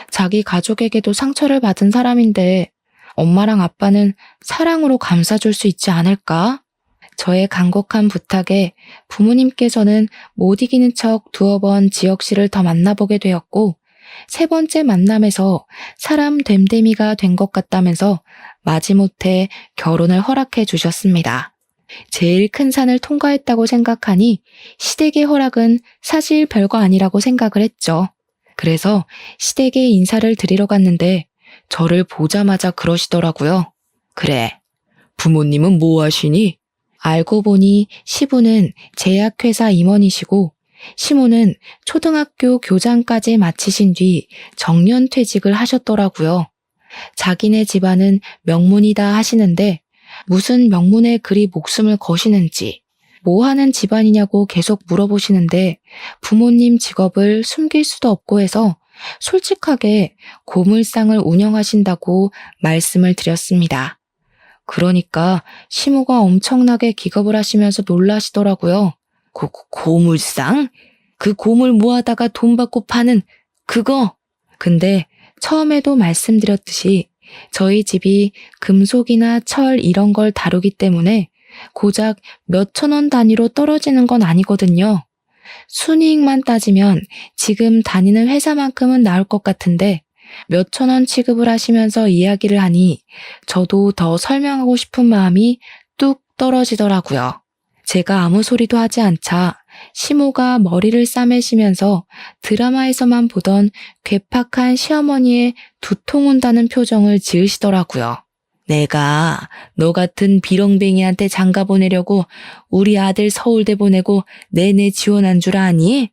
자기 가족에게도 상처를 받은 사람인데 엄마랑 아빠는 사랑으로 감싸줄 수 있지 않을까? 저의 간곡한 부탁에 부모님께서는 못 이기는 척 2번 지혁 씨를 더 만나보게 되었고 3번째 만남에서 사람 됨됨이가 된 것 같다면서 마지못해 결혼을 허락해 주셨습니다. 제일 큰 산을 통과했다고 생각하니 시댁의 허락은 사실 별거 아니라고 생각을 했죠. 그래서 시댁에 인사를 드리러 갔는데 저를 보자마자 그러시더라고요. 그래, 부모님은 뭐 하시니? 알고 보니 시부는 제약회사 임원이시고 시모는 초등학교 교장까지 마치신 뒤 정년퇴직을 하셨더라고요. 자기네 집안은 명문이다 하시는데 무슨 명문에 그리 목숨을 거시는지 뭐 하는 집안이냐고 계속 물어보시는데 부모님 직업을 숨길 수도 없고 해서 솔직하게 고물상을 운영하신다고 말씀을 드렸습니다. 그러니까 시모가 엄청나게 기겁을 하시면서 놀라시더라고요. 고물상? 그 고물 모아다가 돈 받고 파는 그거? 근데 처음에도 말씀드렸듯이 저희 집이 금속이나 철 이런 걸 다루기 때문에 고작 몇천 원 단위로 떨어지는 건 아니거든요. 순이익만 따지면 지금 다니는 회사만큼은 나올 것 같은데 몇천 원 취급을 하시면서 이야기를 하니 저도 더 설명하고 싶은 마음이 뚝 떨어지더라고요. 제가 아무 소리도 하지 않자 시모가 머리를 싸매시면서 드라마에서만 보던 괴팍한 시어머니의 두통 온다는 표정을 지으시더라고요. 내가 너 같은 비렁뱅이한테 장가 보내려고 우리 아들 서울대 보내고 내내 지원한 줄 아니?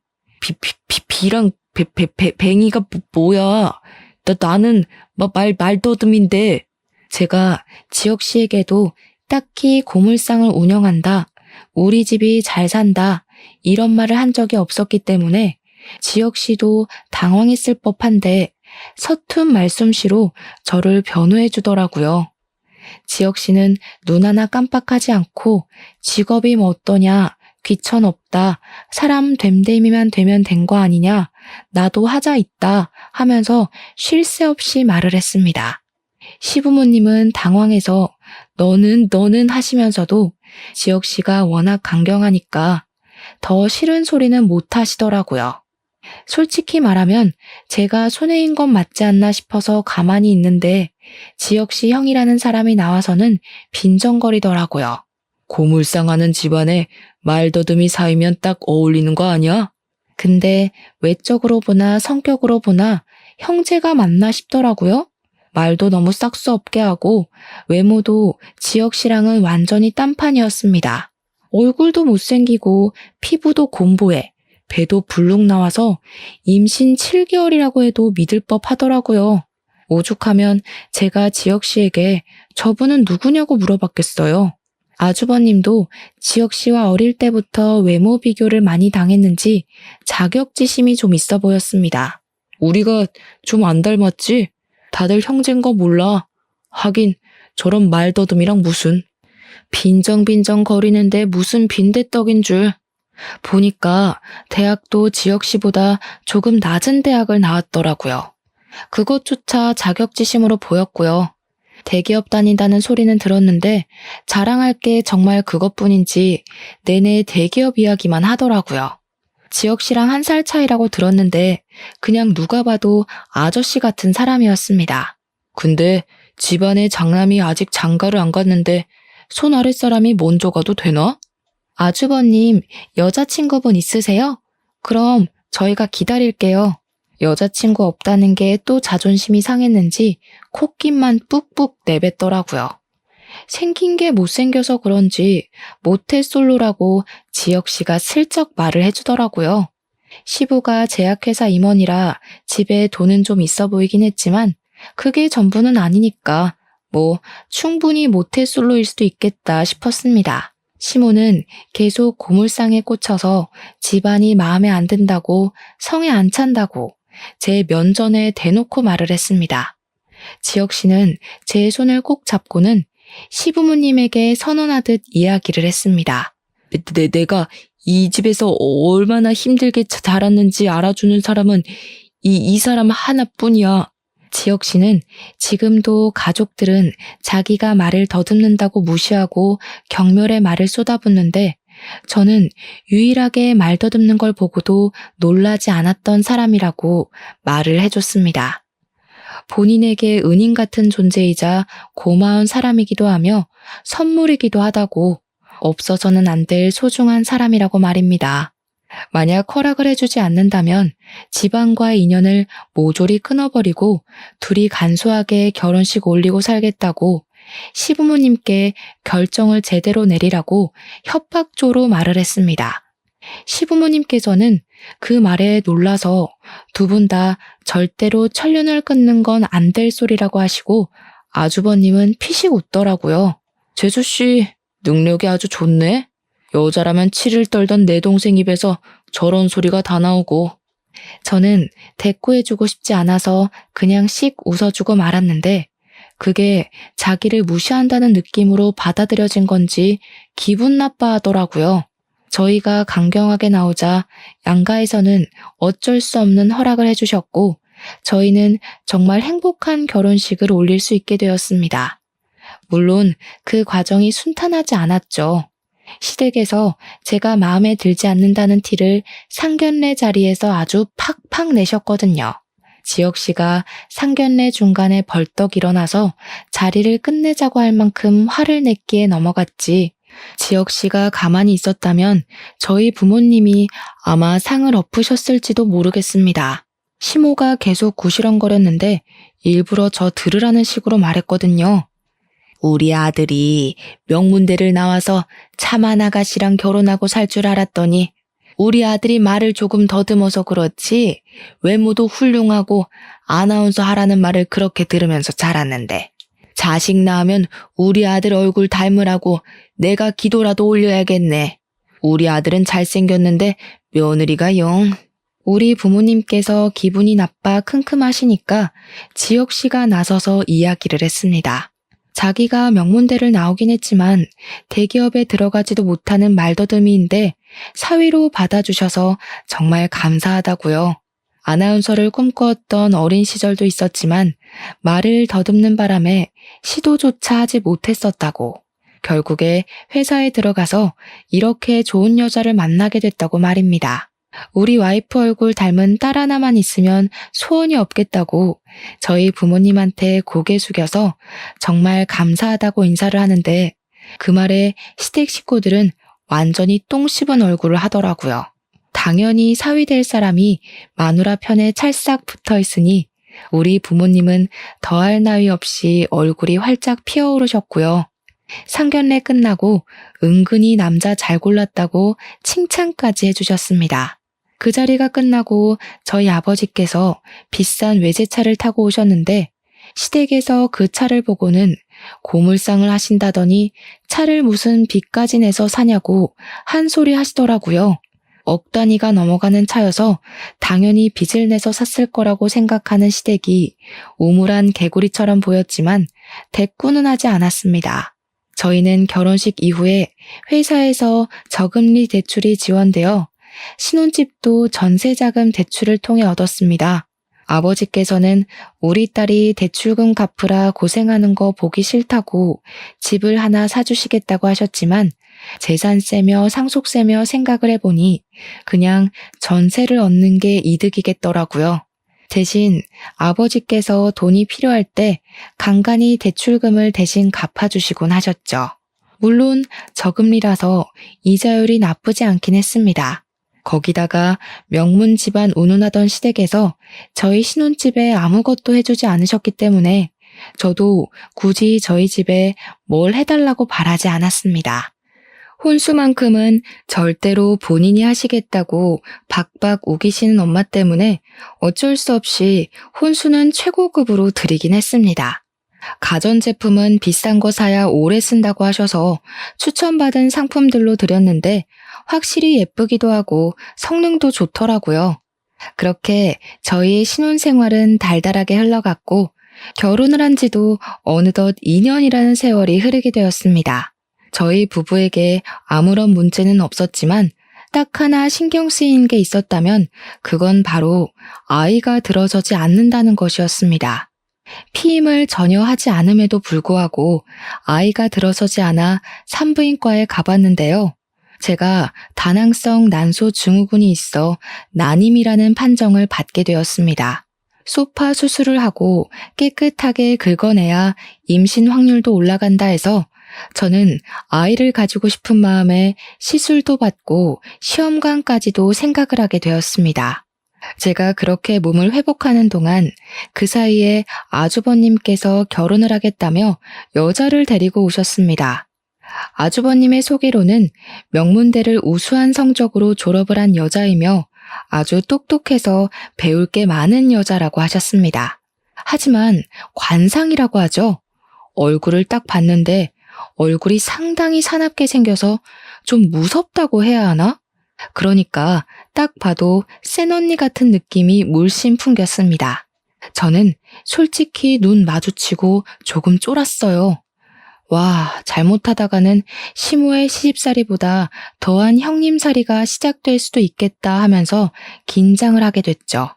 비랑 뱅이가 뭐야? 나는 말더듬인데. 제가 지혁 씨에게도 딱히 고물상을 운영한다, 우리 집이 잘 산다 이런 말을 한 적이 없었기 때문에 지혁 씨도 당황했을 법한데 서툰 말솜씨로 저를 변호해 주더라고요. 지혁 씨는 눈 하나 깜빡하지 않고 직업이 뭐 어떠냐, 귀천 없다, 사람 됨됨이만 되면 된 거 아니냐, 나도 하자 있다 하면서 쉴 새 없이 말을 했습니다. 시부모님은 당황해서 너는 하시면서도 지혁 씨가 워낙 강경하니까 더 싫은 소리는 못 하시더라고요. 솔직히 말하면 제가 손해인 건 맞지 않나 싶어서 가만히 있는데 지혁 씨 형이라는 사람이 나와서는 빈정거리더라고요. 고물상하는 집안에 말더듬이 사이면 딱 어울리는 거 아니야? 근데 외적으로 보나 성격으로 보나 형제가 맞나 싶더라고요. 말도 너무 싹수 없게 하고 외모도 지혁 씨랑은 완전히 딴판이었습니다. 얼굴도 못생기고 피부도 곰보해 배도 불룩 나와서 임신 7개월이라고 해도 믿을 법 하더라고요. 오죽하면 제가 지혁 씨에게 저분은 누구냐고 물어봤겠어요. 아주버님도 지혁 씨와 어릴 때부터 외모 비교를 많이 당했는지 자격지심이 좀 있어 보였습니다. 우리가 좀 안 닮았지? 다들 형제인 거 몰라. 하긴 저런 말더듬이랑 무슨. 빈정빈정 거리는데 무슨 빈대떡인 줄. 보니까 대학도 지혁 씨보다 조금 낮은 대학을 나왔더라고요. 그것조차 자격지심으로 보였고요. 대기업 다닌다는 소리는 들었는데 자랑할 게 정말 그것뿐인지 내내 대기업 이야기만 하더라고요. 지혁 씨랑 1살 차이라고 들었는데 그냥 누가 봐도 아저씨 같은 사람이었습니다. 근데 집안에 장남이 아직 장가를 안 갔는데 손 아랫사람이 먼저 가도 되나? 아주버님, 여자친구분 있으세요? 그럼 저희가 기다릴게요. 여자친구 없다는 게 또 자존심이 상했는지 콧김만 뿍뿍 내뱉더라고요. 생긴 게 못생겨서 그런지 모태솔로라고 지혁 씨가 슬쩍 말을 해주더라고요. 시부가 제약회사 임원이라 집에 돈은 좀 있어 보이긴 했지만 그게 전부는 아니니까 뭐 충분히 모태솔로일 수도 있겠다 싶었습니다. 시모는 계속 고물상에 꽂혀서 집안이 마음에 안 든다고, 성에 안 찬다고 제 면전에 대놓고 말을 했습니다. 지혁 씨는 제 손을 꼭 잡고는 시부모님에게 선언하듯 이야기를 했습니다. 내가 이 집에서 얼마나 힘들게 자랐는지 알아주는 사람은 이 사람 하나뿐이야. 지혁 씨는 지금도 가족들은 자기가 말을 더듬는다고 무시하고 경멸의 말을 쏟아붓는데 저는 유일하게 말 더듬는 걸 보고도 놀라지 않았던 사람이라고 말을 해줬습니다. 본인에게 은인 같은 존재이자 고마운 사람이기도 하며 선물이기도 하다고, 없어서는 안 될 소중한 사람이라고 말입니다. 만약 허락을 해주지 않는다면 집안과의 인연을 모조리 끊어버리고 둘이 간소하게 결혼식 올리고 살겠다고 시부모님께 결정을 제대로 내리라고 협박조로 말을 했습니다. 시부모님께서는 그 말에 놀라서 두 분 다 절대로 천륜을 끊는 건 안 될 소리라고 하시고 아주버님은 피식 웃더라고요. 재수씨, 능력이 아주 좋네. 여자라면 치를 떨던 내 동생 입에서 저런 소리가 다 나오고. 저는 대꾸해주고 싶지 않아서 그냥 씩 웃어주고 말았는데 그게 자기를 무시한다는 느낌으로 받아들여진 건지 기분 나빠하더라고요. 저희가 강경하게 나오자 양가에서는 어쩔 수 없는 허락을 해주셨고 저희는 정말 행복한 결혼식을 올릴 수 있게 되었습니다. 물론 그 과정이 순탄하지 않았죠. 시댁에서 제가 마음에 들지 않는다는 티를 상견례 자리에서 아주 팍팍 내셨거든요. 지혁 씨가 상견례 중간에 벌떡 일어나서 자리를 끝내자고 할 만큼 화를 냈기에 넘어갔지. 지혁 씨가 가만히 있었다면 저희 부모님이 아마 상을 엎으셨을지도 모르겠습니다. 시모가 계속 구시렁거렸는데 일부러 저 들으라는 식으로 말했거든요. 우리 아들이 명문대를 나와서 차만 아가씨랑 결혼하고 살 줄 알았더니 우리 아들이 말을 조금 더듬어서 그렇지 외모도 훌륭하고 아나운서 하라는 말을 그렇게 들으면서 자랐는데 자식 낳으면 우리 아들 얼굴 닮으라고 내가 기도라도 올려야겠네. 우리 아들은 잘생겼는데 며느리가 영. 우리 부모님께서 기분이 나빠 킁킁하시니까 지혁 씨가 나서서 이야기를 했습니다. 자기가 명문대를 나오긴 했지만 대기업에 들어가지도 못하는 말더듬이인데 사위로 받아주셔서 정말 감사하다고요. 아나운서를 꿈꾸었던 어린 시절도 있었지만 말을 더듬는 바람에 시도조차 하지 못했었다고. 결국에 회사에 들어가서 이렇게 좋은 여자를 만나게 됐다고 말입니다. 우리 와이프 얼굴 닮은 딸 하나만 있으면 소원이 없겠다고 저희 부모님한테 고개 숙여서 정말 감사하다고 인사를 하는데 그 말에 시댁 식구들은 완전히 똥 씹은 얼굴을 하더라고요. 당연히 사위 될 사람이 마누라 편에 찰싹 붙어 있으니 우리 부모님은 더할 나위 없이 얼굴이 활짝 피어오르셨고요. 상견례 끝나고 은근히 남자 잘 골랐다고 칭찬까지 해주셨습니다. 그 자리가 끝나고 저희 아버지께서 비싼 외제차를 타고 오셨는데 시댁에서 그 차를 보고는 고물상을 하신다더니 차를 무슨 빚까지 내서 사냐고 한 소리 하시더라고요. 억 단위가 넘어가는 차여서 당연히 빚을 내서 샀을 거라고 생각하는 시댁이 우물한 개구리처럼 보였지만 대꾸는 하지 않았습니다. 저희는 결혼식 이후에 회사에서 저금리 대출이 지원되어 신혼집도 전세자금 대출을 통해 얻었습니다. 아버지께서는 우리 딸이 대출금 갚으라 고생하는 거 보기 싫다고 집을 하나 사주시겠다고 하셨지만 재산세며 상속세며 생각을 해보니 그냥 전세를 얻는 게 이득이겠더라고요. 대신 아버지께서 돈이 필요할 때 간간히 대출금을 대신 갚아주시곤 하셨죠. 물론 저금리라서 이자율이 나쁘지 않긴 했습니다. 거기다가 명문 집안 운운하던 시댁에서 저희 신혼집에 아무것도 해주지 않으셨기 때문에 저도 굳이 저희 집에 뭘 해달라고 바라지 않았습니다. 혼수만큼은 절대로 본인이 하시겠다고 박박 우기시는 엄마 때문에 어쩔 수 없이 혼수는 최고급으로 드리긴 했습니다. 가전제품은 비싼 거 사야 오래 쓴다고 하셔서 추천받은 상품들로 드렸는데 확실히 예쁘기도 하고 성능도 좋더라고요. 그렇게 저희의 신혼생활은 달달하게 흘러갔고 결혼을 한 지도 어느덧 2년이라는 세월이 흐르게 되었습니다. 저희 부부에게 아무런 문제는 없었지만 딱 하나 신경 쓰이는 게 있었다면 그건 바로 아이가 들어서지 않는다는 것이었습니다. 피임을 전혀 하지 않음에도 불구하고 아이가 들어서지 않아 산부인과에 가봤는데요. 제가 다낭성 난소 증후군이 있어 난임이라는 판정을 받게 되었습니다. 소파 수술을 하고 깨끗하게 긁어내야 임신 확률도 올라간다 해서 저는 아이를 가지고 싶은 마음에 시술도 받고 시험관까지도 생각을 하게 되었습니다. 제가 그렇게 몸을 회복하는 동안 그 사이에 아주버님께서 결혼을 하겠다며 여자를 데리고 오셨습니다. 아주버님의 소개로는 명문대를 우수한 성적으로 졸업을 한 여자이며 아주 똑똑해서 배울 게 많은 여자라고 하셨습니다. 하지만 관상이라고 하죠. 얼굴을 딱 봤는데 얼굴이 상당히 사납게 생겨서 좀 무섭다고 해야 하나? 그러니까 딱 봐도 센 언니 같은 느낌이 물씬 풍겼습니다. 저는 솔직히 눈 마주치고 조금 쫄았어요. 와, 잘못하다가는 시모의 시집살이보다 더한 형님살이가 시작될 수도 있겠다 하면서 긴장을 하게 됐죠.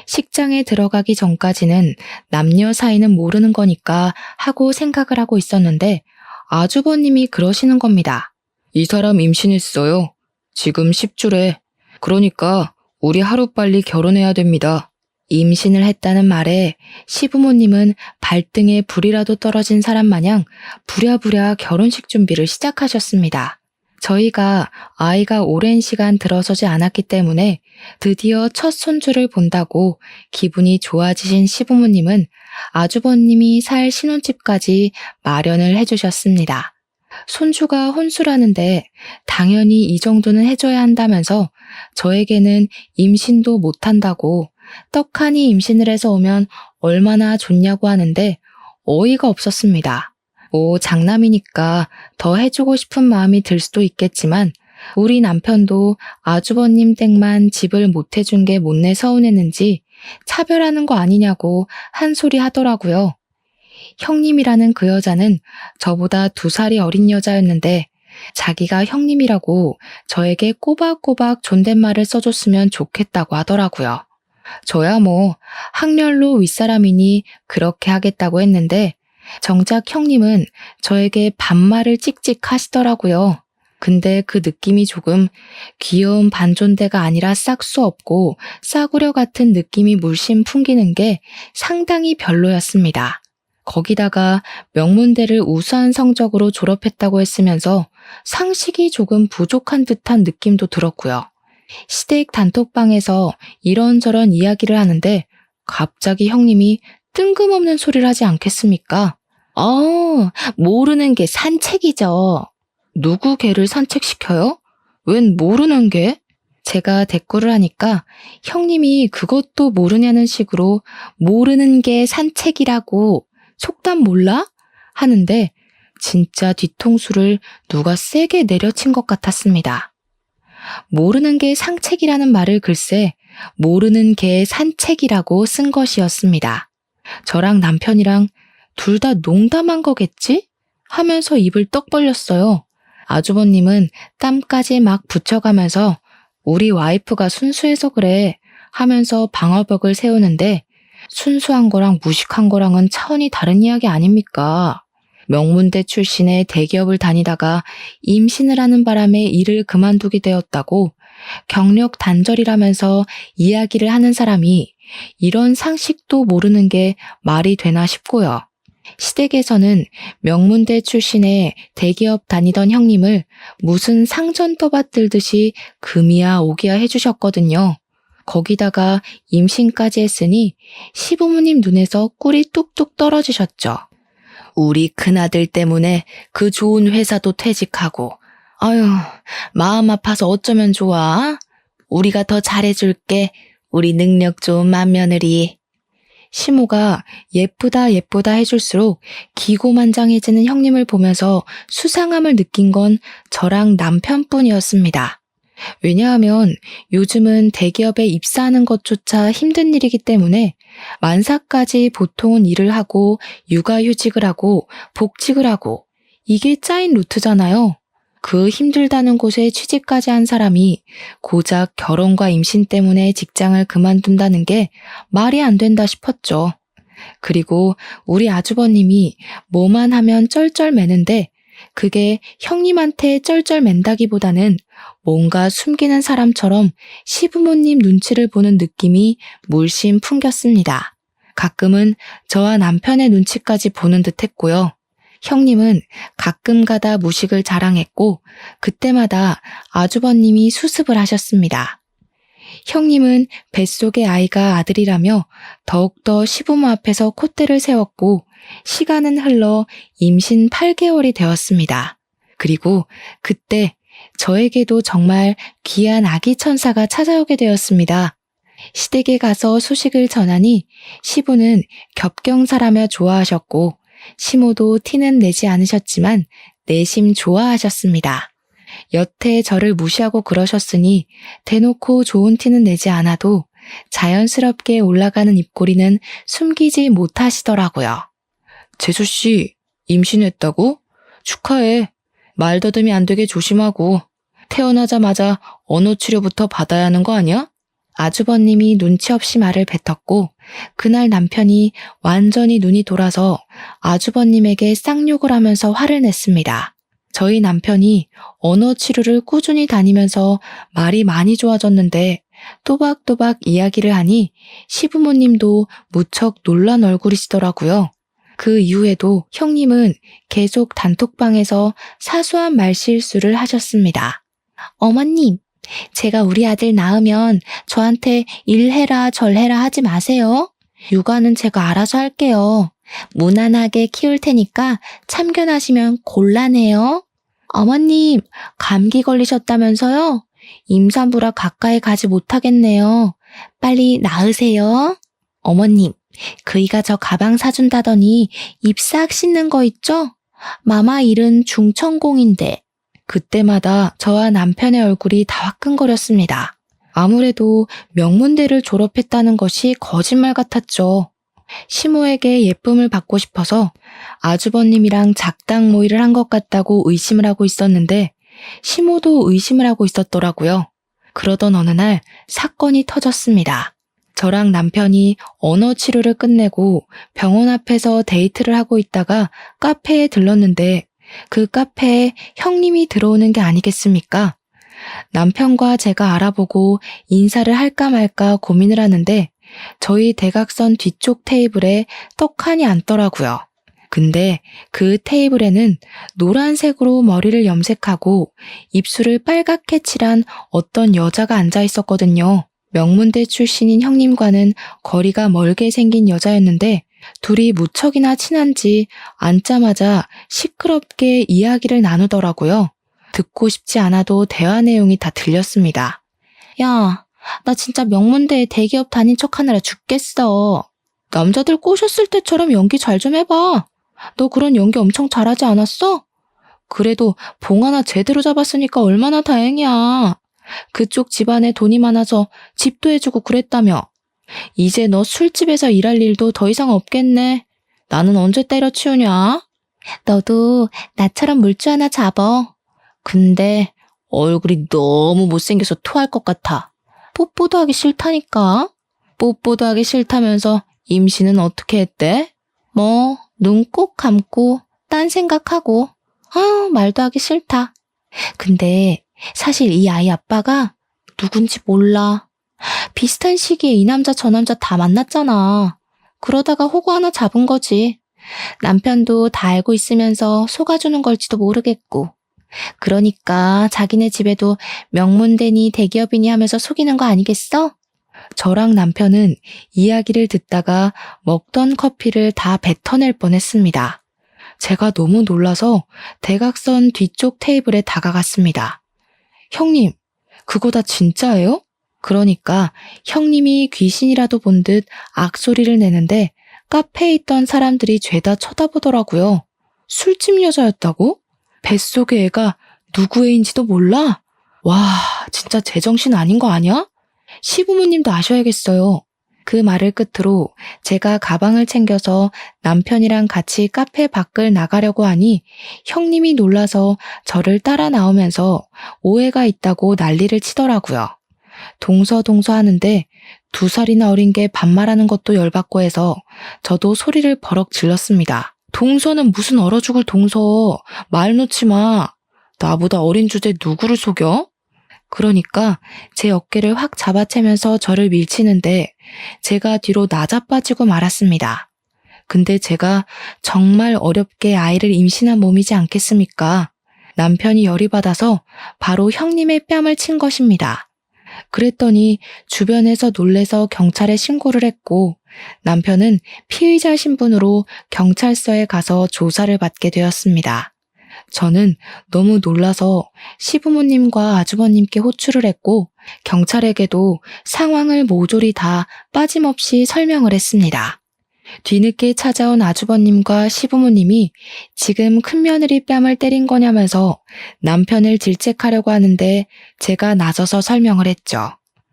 식장에 들어가기 전까지는 남녀 사이는 모르는 거니까 하고 생각을 하고 있었는데 아주버님이 그러시는 겁니다. 이 사람 임신했어요. 지금 10주래. 그러니까 우리 하루빨리 결혼해야 됩니다. 임신을 했다는 말에 시부모님은 발등에 불이라도 떨어진 사람 마냥 부랴부랴 결혼식 준비를 시작하셨습니다. 저희가 아이가 오랜 시간 들어서지 않았기 때문에 드디어 첫 손주를 본다고 기분이 좋아지신 시부모님은 아주버님이 살 신혼집까지 마련을 해주셨습니다. 손주가 혼수라는데 당연히 이 정도는 해줘야 한다면서 저에게는 임신도 못한다고 떡하니 임신을 해서 오면 얼마나 좋냐고 하는데 어이가 없었습니다. 장남이니까 더 해주고 싶은 마음이 들 수도 있겠지만 우리 남편도 아주버님 댁만 집을 못 해준 게 못내 서운했는지 차별하는 거 아니냐고 한 소리 하더라고요. 형님이라는 그 여자는 저보다 2살이 어린 여자였는데 자기가 형님이라고 저에게 꼬박꼬박 존댓말을 써줬으면 좋겠다고 하더라고요. 저야 학렬로 윗사람이니 그렇게 하겠다고 했는데 정작 형님은 저에게 반말을 찍찍 하시더라고요. 근데 그 느낌이 조금 귀여운 반존대가 아니라 싹수 없고 싸구려 같은 느낌이 물씬 풍기는 게 상당히 별로였습니다. 거기다가 명문대를 우수한 성적으로 졸업했다고 했으면서 상식이 조금 부족한 듯한 느낌도 들었고요. 시댁 단톡방에서 이런저런 이야기를 하는데 갑자기 형님이 뜬금없는 소리를 하지 않겠습니까? 모르는 게 산책이죠. 누구 개를 산책시켜요? 웬 모르는 개? 제가 대꾸를 하니까 형님이 그것도 모르냐는 식으로 모르는 게 산책이라고 속담 몰라? 하는데 진짜 뒤통수를 누가 세게 내려친 것 같았습니다. 모르는 게 상책이라는 말을 글쎄 모르는 게 산책이라고 쓴 것이었습니다. 저랑 남편이랑 둘 다 농담한 거겠지? 하면서 입을 떡 벌렸어요. 아주버님은 땀까지 막 붙여가면서 우리 와이프가 순수해서 그래 하면서 방어벽을 세우는데 순수한 거랑 무식한 거랑은 차원이 다른 이야기 아닙니까? 명문대 출신의 대기업을 다니다가 임신을 하는 바람에 일을 그만두게 되었다고 경력 단절이라면서 이야기를 하는 사람이 이런 상식도 모르는 게 말이 되나 싶고요. 시댁에서는 명문대 출신의 대기업 다니던 형님을 무슨 상전 떠받들듯이 금이야 오기야 해주셨거든요. 거기다가 임신까지 했으니 시부모님 눈에서 꿀이 뚝뚝 떨어지셨죠. 우리 큰아들 때문에 그 좋은 회사도 퇴직하고 아유 마음 아파서 어쩌면 좋아? 우리가 더 잘해줄게. 우리 능력 좋은 맏며느리. 시모가 예쁘다 예쁘다 해줄수록 기고만장해지는 형님을 보면서 수상함을 느낀 건 저랑 남편뿐이었습니다. 왜냐하면 요즘은 대기업에 입사하는 것조차 힘든 일이기 때문에 만사까지 보통은 일을 하고 육아휴직을 하고 복직을 하고 이게 짜인 루트잖아요. 그 힘들다는 곳에 취직까지 한 사람이 고작 결혼과 임신 때문에 직장을 그만둔다는 게 말이 안 된다 싶었죠. 그리고 우리 아주버님이 뭐만 하면 쩔쩔매는데 그게 형님한테 쩔쩔맨다기보다는 뭔가 숨기는 사람처럼 시부모님 눈치를 보는 느낌이 물씬 풍겼습니다. 가끔은 저와 남편의 눈치까지 보는 듯 했고요. 형님은 가끔 가다 무식을 자랑했고 그때마다 아주버님이 수습을 하셨습니다. 형님은 뱃속의 아이가 아들이라며 더욱더 시부모 앞에서 콧대를 세웠고 시간은 흘러 임신 8개월이 되었습니다. 그리고 그때 저에게도 정말 귀한 아기 천사가 찾아오게 되었습니다. 시댁에 가서 소식을 전하니 시부는 겹경사라며 좋아하셨고 시모도 티는 내지 않으셨지만 내심 좋아하셨습니다. 여태 저를 무시하고 그러셨으니 대놓고 좋은 티는 내지 않아도 자연스럽게 올라가는 입꼬리는 숨기지 못하시더라고요. 재수씨, 임신했다고? 축하해. 말더듬이 안 되게 조심하고 태어나자마자 언어 치료부터 받아야 하는 거 아니야? 아주버님이 눈치 없이 말을 뱉었고 그날 남편이 완전히 눈이 돌아서 아주버님에게 쌍욕을 하면서 화를 냈습니다. 저희 남편이 언어 치료를 꾸준히 다니면서 말이 많이 좋아졌는데 또박또박 이야기를 하니 시부모님도 무척 놀란 얼굴이시더라고요. 그 이후에도 형님은 계속 단톡방에서 사소한 말실수를 하셨습니다. 어머님, 제가 우리 아들 낳으면 저한테 일해라 절해라 하지 마세요. 육아는 제가 알아서 할게요. 무난하게 키울 테니까 참견하시면 곤란해요. 어머님, 감기 걸리셨다면서요? 임산부라 가까이 가지 못하겠네요. 빨리 나으세요. 어머님, 그이가 저 가방 사준다더니 입 싹 씻는 거 있죠? 마마 일은 중천공인데. 그때마다 저와 남편의 얼굴이 다 화끈거렸습니다. 아무래도 명문대를 졸업했다는 것이 거짓말 같았죠. 시모에게 예쁨을 받고 싶어서 아주버님이랑 작당 모의를 한 것 같다고 의심을 하고 있었는데 시모도 의심을 하고 있었더라고요. 그러던 어느 날 사건이 터졌습니다. 저랑 남편이 언어 치료를 끝내고 병원 앞에서 데이트를 하고 있다가 카페에 들렀는데 그 카페에 형님이 들어오는 게 아니겠습니까? 남편과 제가 알아보고 인사를 할까 말까 고민을 하는데 저희 대각선 뒤쪽 테이블에 떡하니 앉더라고요. 근데 그 테이블에는 노란색으로 머리를 염색하고 입술을 빨갛게 칠한 어떤 여자가 앉아 있었거든요. 명문대 출신인 형님과는 거리가 멀게 생긴 여자였는데 둘이 무척이나 친한지 앉자마자 시끄럽게 이야기를 나누더라고요. 듣고 싶지 않아도 대화 내용이 다 들렸습니다. 야, 나 진짜 명문대에 대기업 다닌 척하느라 죽겠어. 남자들 꼬셨을 때처럼 연기 잘 좀 해봐. 너 그런 연기 엄청 잘하지 않았어? 그래도 봉 하나 제대로 잡았으니까 얼마나 다행이야. 그쪽 집안에 돈이 많아서 집도 해주고 그랬다며. 이제 너 술집에서 일할 일도 더 이상 없겠네. 나는 언제 때려치우냐? 너도 나처럼 물주 하나 잡어. 근데 얼굴이 너무 못생겨서 토할 것 같아. 뽀뽀도 하기 싫다니까. 뽀뽀도 하기 싫다면서 임신은 어떻게 했대? 뭐 눈 꼭 감고 딴 생각하고. 말도 하기 싫다. 근데 사실 이 아이 아빠가 누군지 몰라. 비슷한 시기에 이 남자 저 남자 다 만났잖아. 그러다가 호구 하나 잡은 거지. 남편도 다 알고 있으면서 속아주는 걸지도 모르겠고. 그러니까 자기네 집에도 명문대니 대기업이니 하면서 속이는 거 아니겠어? 저랑 남편은 이야기를 듣다가 먹던 커피를 다 뱉어낼 뻔했습니다. 제가 너무 놀라서 대각선 뒤쪽 테이블에 다가갔습니다. 형님, 그거 다 진짜예요? 그러니까 형님이 귀신이라도 본 듯 악소리를 내는데 카페에 있던 사람들이 죄다 쳐다보더라고요. 술집 여자였다고? 뱃속의 애가 누구 애인지도 몰라? 와, 진짜 제정신 아닌 거 아니야? 시부모님도 아셔야겠어요. 그 말을 끝으로 제가 가방을 챙겨서 남편이랑 같이 카페 밖을 나가려고 하니 형님이 놀라서 저를 따라 나오면서 오해가 있다고 난리를 치더라고요. 동서동서 하는데 2살이나 어린 게 반말하는 것도 열받고 해서 저도 소리를 버럭 질렀습니다. 동서는 무슨 얼어 죽을 동서. 말 놓지 마. 나보다 어린 주제에 누구를 속여? 그러니까 제 어깨를 확 잡아채면서 저를 밀치는데 제가 뒤로 나자빠지고 말았습니다. 근데 제가 정말 어렵게 아이를 임신한 몸이지 않겠습니까? 남편이 열이 받아서 바로 형님의 뺨을 친 것입니다. 그랬더니 주변에서 놀래서 경찰에 신고를 했고 남편은 피의자 신분으로 경찰서에 가서 조사를 받게 되었습니다. 저는 너무 놀라서 시부모님과 아주버님께 호출을 했고 경찰에게도 상황을 모조리 다 빠짐없이 설명을 했습니다. 뒤늦게 찾아온 아주버님과 시부모님이 지금 큰며느리 뺨을 때린 거냐면서 남편을 질책하려고 하는데 제가 나서서 설명을 했죠.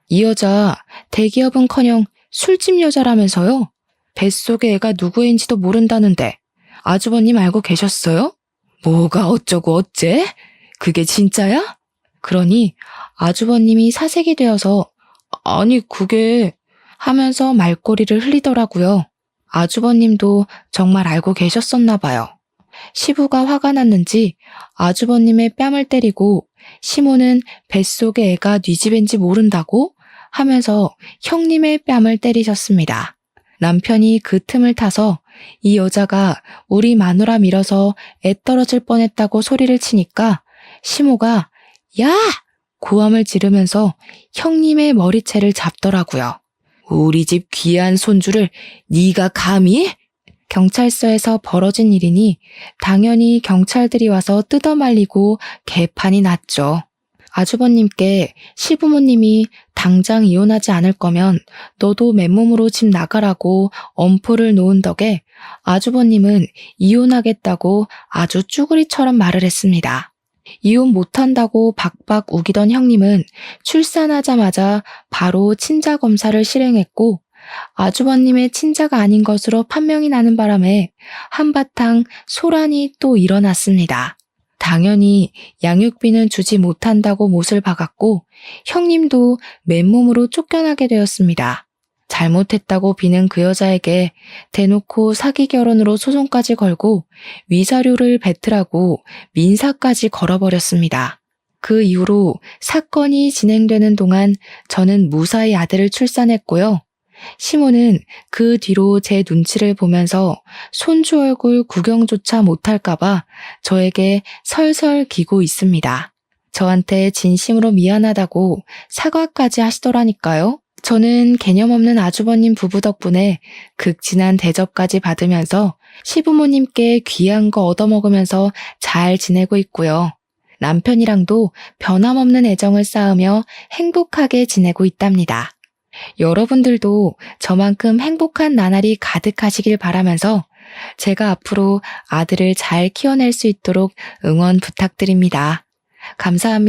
이 여자 대기업은커녕 술집 여자라면서요? 뱃속의 애가 누구인지도 모른다는데 아주버님 알고 계셨어요? 뭐가 어쩌고 어째? 그게 진짜야? 그러니 아주버님이 사색이 되어서 아니, 그게 하면서 말꼬리를 흘리더라고요. 아주버님도 정말 알고 계셨었나 봐요. 시부가 화가 났는지 아주버님의 뺨을 때리고 시모는 뱃속에 애가 네 집인지 모른다고 하면서 형님의 뺨을 때리셨습니다. 남편이 그 틈을 타서 이 여자가 우리 마누라 밀어서 애 떨어질 뻔했다고 소리를 치니까 시모가 야! 고함을 지르면서 형님의 머리채를 잡더라고요. 우리 집 귀한 손주를 네가 감히? 경찰서에서 벌어진 일이니 당연히 경찰들이 와서 뜯어말리고 개판이 났죠. 아주버님께 시부모님이 당장 이혼하지 않을 거면 너도 맨몸으로 집 나가라고 엄포를 놓은 덕에 아주버님은 이혼하겠다고 아주 쭈구리처럼 말을 했습니다. 이혼 못한다고 박박 우기던 형님은 출산하자마자 바로 친자 검사를 실행했고 아주버님의 친자가 아닌 것으로 판명이 나는 바람에 한바탕 소란이 또 일어났습니다. 당연히 양육비는 주지 못한다고 못을 박았고 형님도 맨몸으로 쫓겨나게 되었습니다. 잘못했다고 비는 그 여자에게 대놓고 사기 결혼으로 소송까지 걸고 위자료를 뱉으라고 민사까지 걸어버렸습니다. 그 이후로 사건이 진행되는 동안 저는 무사히 아들을 출산했고요. 시모는 그 뒤로 제 눈치를 보면서 손주 얼굴 구경조차 못할까봐 저에게 설설 기고 있습니다. 저한테 진심으로 미안하다고 사과까지 하시더라니까요. 저는 개념 없는 아주버님 부부 덕분에 극진한 대접까지 받으면서 시부모님께 귀한 거 얻어먹으면서 잘 지내고 있고요. 남편이랑도 변함없는 애정을 쌓으며 행복하게 지내고 있답니다. 여러분들도 저만큼 행복한 나날이 가득하시길 바라면서 제가 앞으로 아들을 잘 키워낼 수 있도록 응원 부탁드립니다. 감사합니다.